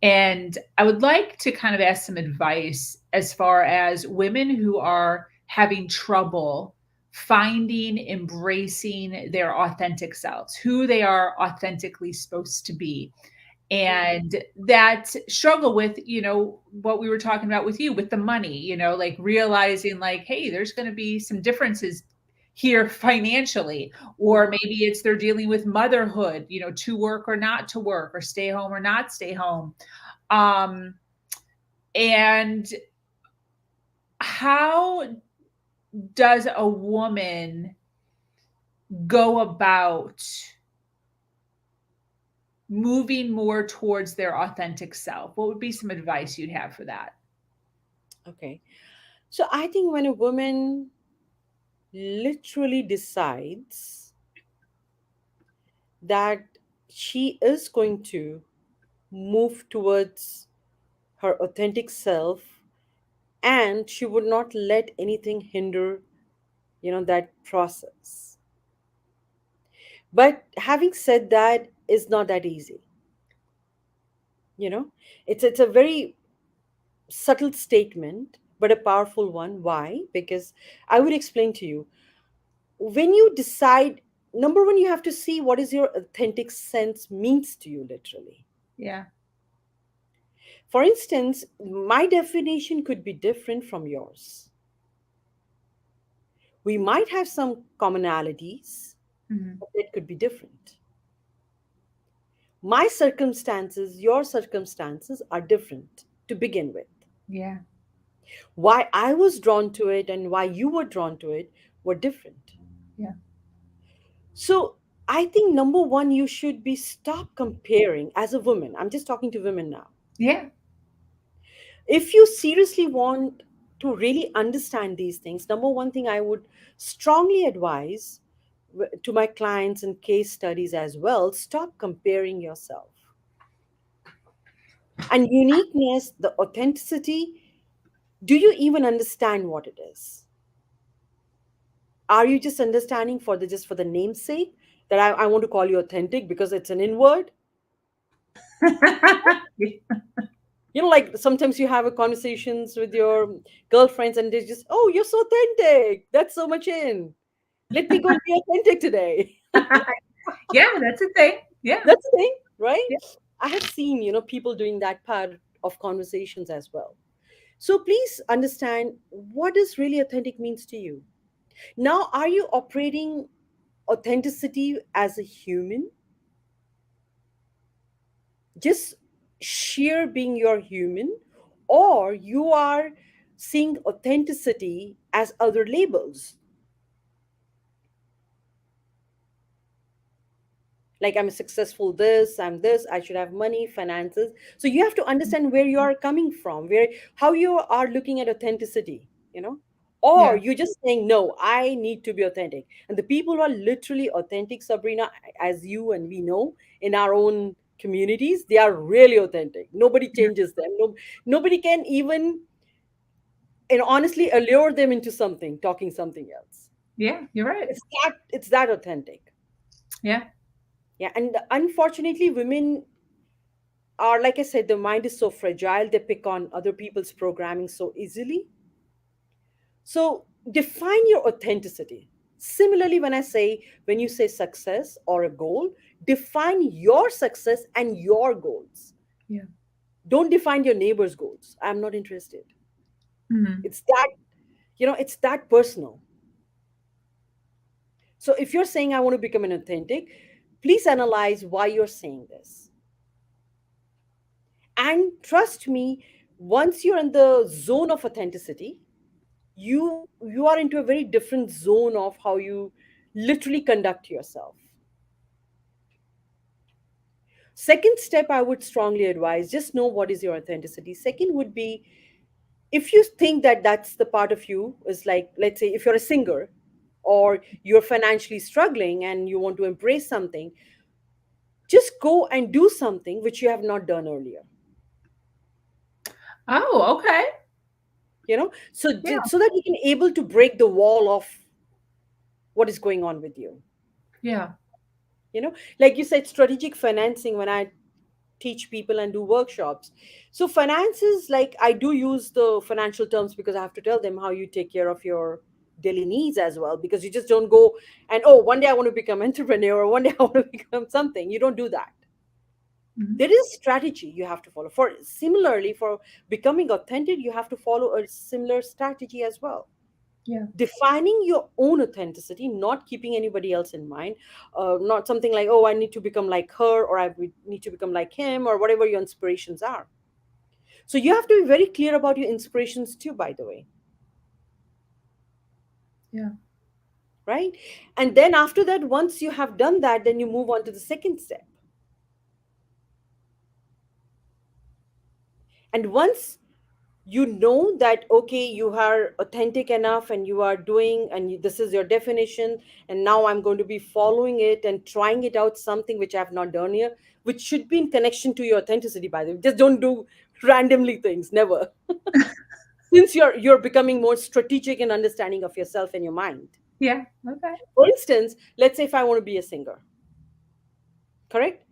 [SPEAKER 1] And I would like to kind of ask some advice as far as women who are having trouble finding, embracing their authentic selves, who they are authentically supposed to be. And that struggle with, what we were talking about with you, with the money, like realizing like, hey, there's going to be some differences here financially, or maybe it's they're dealing with motherhood, to work or not to work, or stay home or not stay home. Um, and how does a woman go about moving more towards their authentic self? What would be some advice you'd have for that?
[SPEAKER 2] Okay. So I think when a woman literally decides that she is going to move towards her authentic self, and she would not let anything hinder that process. But having said that, is not that easy. You know, it's a very subtle statement, but a powerful one. Why? Because I would explain to you, when you decide, number one, you have to see what is your authentic sense means to you, literally.
[SPEAKER 1] Yeah.
[SPEAKER 2] For instance, my definition could be different from yours. We might have some commonalities,
[SPEAKER 1] Mhm.
[SPEAKER 2] but it could be different. My circumstances, your circumstances are different to begin with.
[SPEAKER 1] Yeah.
[SPEAKER 2] Why I was drawn to it and why you were drawn to it were different.
[SPEAKER 1] Yeah.
[SPEAKER 2] So I think number one, you should be stop comparing as a woman. I'm just talking to women now.
[SPEAKER 1] Yeah.
[SPEAKER 2] If you seriously want to really understand these things, number one thing I would strongly advise to my clients and case studies as well, stop comparing yourself. And uniqueness, the authenticity, do you even understand what it is? Are you just understanding for the just for the namesake that I want to call you authentic because it's an inward? You know, like sometimes you have a conversations with your girlfriends and they just, oh, you're so authentic. That's so much in. Let me go and be authentic today.
[SPEAKER 1] Yeah, that's a thing. Yeah.
[SPEAKER 2] That's the thing, right?
[SPEAKER 1] Yeah.
[SPEAKER 2] I have seen, people doing that part of conversations as well. So please understand what does really authentic means to you. Now, are you operating authenticity as a human? Just sheer being your human, or you are seeing authenticity as other labels, like I'm a successful this, I'm this, I should have money, finances. So you have to understand where you are coming from, where how you are looking at authenticity, or
[SPEAKER 1] Yeah.
[SPEAKER 2] you're just saying no, I need to be authentic. And the people who are literally authentic, Sabrina, as you and we know in our own communities, they are really authentic. Nobody
[SPEAKER 1] Yeah.
[SPEAKER 2] changes them. No, nobody can even, and honestly, allure them into something, talking something else.
[SPEAKER 1] Yeah. You're right.
[SPEAKER 2] It's that authentic.
[SPEAKER 1] Yeah.
[SPEAKER 2] Yeah, and unfortunately, women are, like I said, the mind is so fragile, they pick on other people's programming so easily. So define your authenticity. Similarly, when you say success or a goal, define your success and your goals.
[SPEAKER 1] Yeah.
[SPEAKER 2] Don't define your neighbor's goals. I'm not interested.
[SPEAKER 1] Mhm.
[SPEAKER 2] It's that personal. So if you're saying I want to become an authentic, please analyze why you're saying this. And trust me, once you're in the zone of authenticity, you are into a very different zone of how you literally conduct yourself. Second step, I would strongly advise, just know what is your authenticity. Second would be, if you think that that's the part of you, is like, let's say if you're a singer or you're financially struggling and you want to embrace something, just go and do something which you have not done earlier.
[SPEAKER 1] Oh, okay.
[SPEAKER 2] So
[SPEAKER 1] Yeah.
[SPEAKER 2] so that you can able to break the wall of what is going on with you.
[SPEAKER 1] Yeah.
[SPEAKER 2] Like you said, strategic financing, when I teach people and do workshops. So finances, like I do use the financial terms because I have to tell them how you take care of your daily needs as well. Because you just don't go and, oh, one day I want to become entrepreneur or one day I want to become something. You don't do that.
[SPEAKER 1] Mhm.
[SPEAKER 2] There is strategy you have to follow. For similarly, for becoming authentic, you have to follow a similar strategy as well.
[SPEAKER 1] Yeah.
[SPEAKER 2] Defining your own authenticity, not keeping anybody else in mind. Not something like, oh, I need to become like her or need to become like him or whatever your inspirations are. So you have to be very clear about your inspirations too, by the way,
[SPEAKER 1] Yeah.
[SPEAKER 2] right? And then after that, once you have done that, then you move on to the second step. And once you know that, okay, you are authentic enough and you are doing, and this is your definition, and now I'm going to be following it and trying it out, something which I have not done here, which should be in connection to your authenticity, by the way. Just don't do randomly things, never. Since you're becoming more strategic and understanding of yourself and your mind.
[SPEAKER 1] Yeah. Okay.
[SPEAKER 2] For instance, let's say if I want to be a singer, correct?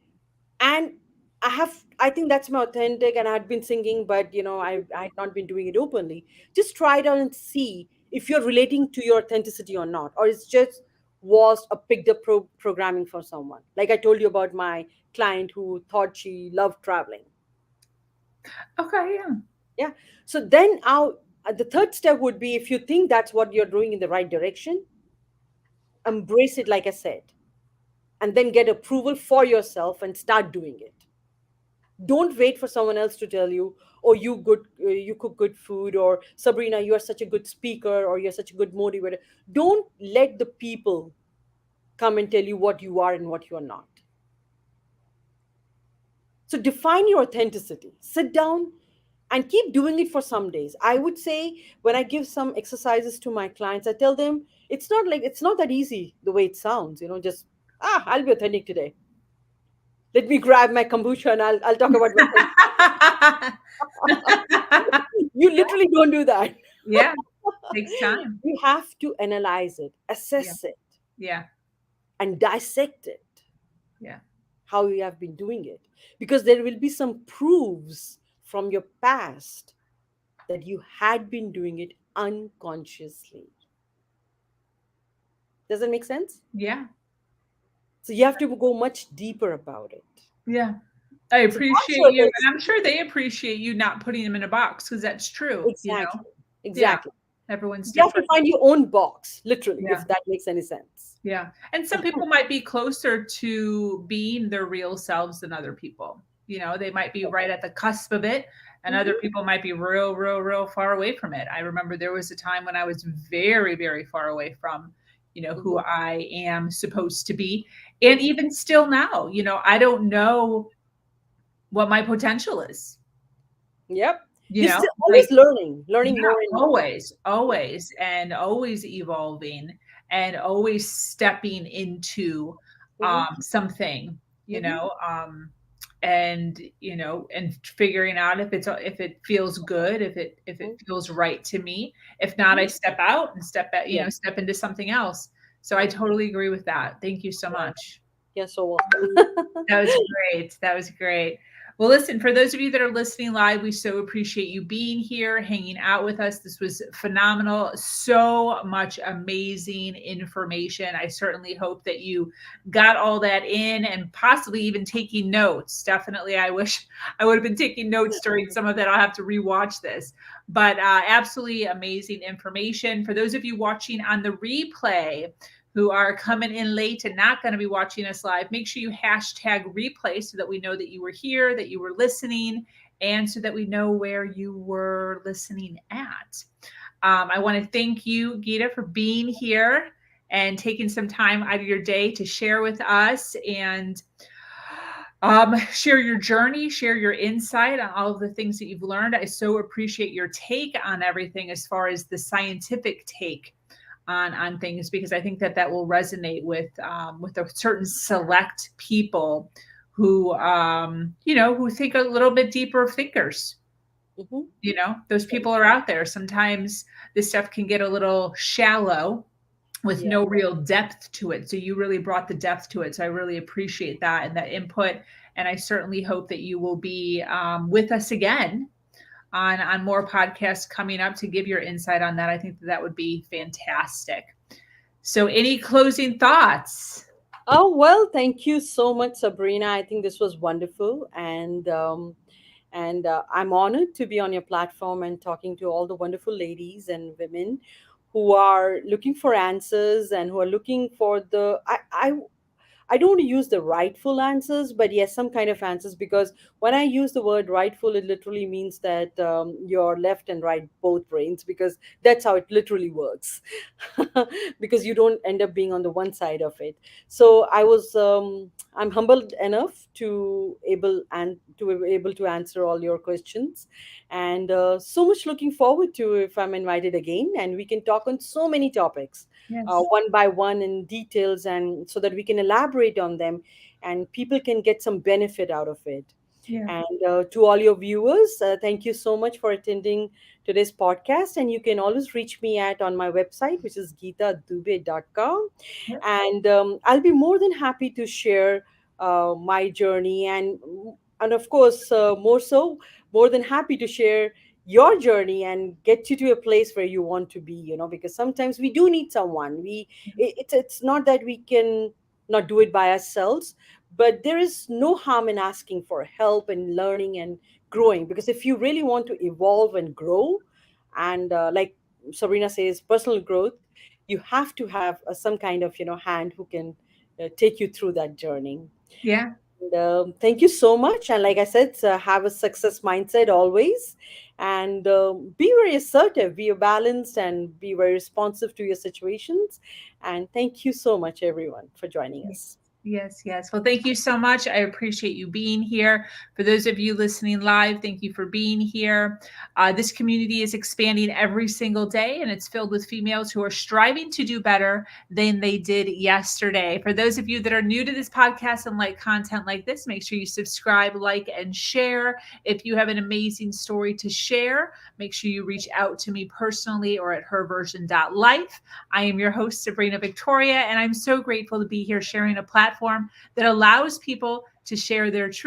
[SPEAKER 2] And I think that's my authentic, and I had been singing, but I had not been doing it openly. Just try it out and see if you're relating to your authenticity or not, or it's just was a picked up programming for someone. Like I told you about my client who thought she loved traveling.
[SPEAKER 1] Okay, yeah.
[SPEAKER 2] Yeah. So then the third step would be, if you think that's what you're doing in the right direction, embrace it, like I said, and then get approval for yourself and start doing it. Don't wait for someone else to tell you, oh, you cook good food, or Sabrina, you are such a good speaker, or you're such a good motivator. Don't let the people come and tell you what you are and what you are not. So define your authenticity, sit down and keep doing it for some days. I would say, when I give some exercises to my clients, I tell them it's not that easy the way it sounds, just I'll be authentic today. Let me grab my kombucha and I'll talk about my You literally don't do that.
[SPEAKER 1] Yeah, takes time.
[SPEAKER 2] You have to analyze it,
[SPEAKER 1] Yeah,
[SPEAKER 2] assess it,
[SPEAKER 1] yeah,
[SPEAKER 2] and dissect it,
[SPEAKER 1] yeah,
[SPEAKER 2] how you have been doing it. Because there will be some proofs from your past that you had been doing it unconsciously. Does that make sense?
[SPEAKER 1] yeah,
[SPEAKER 2] So you have to go much deeper about it.
[SPEAKER 1] yeah. I
[SPEAKER 2] So that's
[SPEAKER 1] appreciate
[SPEAKER 2] your
[SPEAKER 1] you, and I'm
[SPEAKER 2] authenticity.
[SPEAKER 1] sure they appreciate you not putting them in a box, because that's true,
[SPEAKER 2] Exactly.
[SPEAKER 1] Yeah,
[SPEAKER 2] Exactly.
[SPEAKER 1] everyone's
[SPEAKER 2] You have to
[SPEAKER 1] different.
[SPEAKER 2] find your own box, literally,
[SPEAKER 1] Yeah,
[SPEAKER 2] if that makes any sense.
[SPEAKER 1] yeah. And some people might be closer to being their real selves than other people. They might be right at the cusp of it, and other
[SPEAKER 2] Mhm.
[SPEAKER 1] people might be real, real, real far away from it. I remember there was a time when I was very, very far away from, who
[SPEAKER 2] Mhm.
[SPEAKER 1] I am supposed to be. And
[SPEAKER 2] Mhm.
[SPEAKER 1] even still now, I don't know what my potential is,
[SPEAKER 2] Yep.
[SPEAKER 1] you
[SPEAKER 2] You're
[SPEAKER 1] know,
[SPEAKER 2] still
[SPEAKER 1] like,
[SPEAKER 2] always learning
[SPEAKER 1] yeah,
[SPEAKER 2] more and more.
[SPEAKER 1] always,
[SPEAKER 2] Yeah.
[SPEAKER 1] always, and always evolving, and always stepping into
[SPEAKER 2] Mhm.
[SPEAKER 1] something,
[SPEAKER 2] Mhm.
[SPEAKER 1] and figuring out if it feels good, if it
[SPEAKER 2] Mhm.
[SPEAKER 1] feels right to me. If not, I
[SPEAKER 2] Mhm.
[SPEAKER 1] step out and
[SPEAKER 2] Yeah.
[SPEAKER 1] step into something else. So I
[SPEAKER 2] Mhm.
[SPEAKER 1] totally agree with that. Thank you so
[SPEAKER 2] Yeah.
[SPEAKER 1] much.
[SPEAKER 2] You're so welcome.
[SPEAKER 1] That was great. That was great. Well, listen, for those of you that are listening live, we so appreciate you being here, hanging out with us. This was phenomenal. So much amazing information. I certainly hope that you got all that in, and possibly even taking notes. Definitely, I wish I would have been taking notes during some of that. I'll have to rewatch this. But absolutely amazing information. For those of you watching on the replay, who are coming in late and not going to be watching us live, make sure you hashtag replay so that we know that you were here, that you were listening, and so that we know where you were listening at. I want to thank you, Geeta, for being here and taking some time out of your day to share with us and share your journey, share your insight on all of the things that you've learned. I so appreciate your take on everything as far as the scientific take on things, because I think that that will resonate with a certain select people who who think a little bit deeper thinkers.
[SPEAKER 2] Mhm.
[SPEAKER 1] Those people are out there. Sometimes this stuff can get a little shallow with
[SPEAKER 2] Yeah.
[SPEAKER 1] no real depth to it. So you really brought the depth to it. So I really appreciate that and that input. And I certainly hope that you will be with us again on more podcasts coming up to give your insight on that. I think that would be fantastic. So, any closing thoughts?
[SPEAKER 2] Oh, well, thank you so much, Sabrina. I think this was wonderful, and I'm honored to be on your platform and talking to all the wonderful ladies and women who are looking for answers and who are looking for I don't want to use the rightful answers, but yes, some kind of answers. Because when I use the word rightful, it literally means that your left and right both brains, because that's how it literally works. Because you don't end up being on the one side of it. So I'm humbled enough to be able to answer all your questions, and so much looking forward to if I'm invited again, and we can talk on so many topics,
[SPEAKER 1] Yes.
[SPEAKER 2] one by one in details, and so that we can elaborate on them and people can get some benefit out of it.
[SPEAKER 1] Yeah.
[SPEAKER 2] And to all your viewers, thank you so much for attending today's podcast. And you can always reach me at on my website, which is geetadubey.com. And I'll be more than happy to share my journey. And and of course, more than happy to share your journey and get you to a place where you want to be, because sometimes we do need someone. It's not that we can not do it by ourselves, but there is no harm in asking for help and learning and growing, because if you really want to evolve and grow, and like Sabrina says, personal growth, you have to have some kind of hand who can take you through that journey.
[SPEAKER 1] Yeah.
[SPEAKER 2] And, thank you so much. And like I said, have a success mindset always, and be very assertive, be balanced, and be very responsive to your situations. And thank you so much, everyone, for joining us.
[SPEAKER 1] Yes, yes. Well, thank you so much. I appreciate you being here. For those of you listening live, thank you for being here. This community is expanding every single day, and it's filled with females who are striving to do better than they did yesterday. For those of you that are new to this podcast and like content like this, make sure you subscribe, like, and share. If you have an amazing story to share, make sure you reach out to me personally or at herversion.life. I am your host, Sabrina Victoria, and I'm so grateful to be here sharing a platform that allows people to share their truth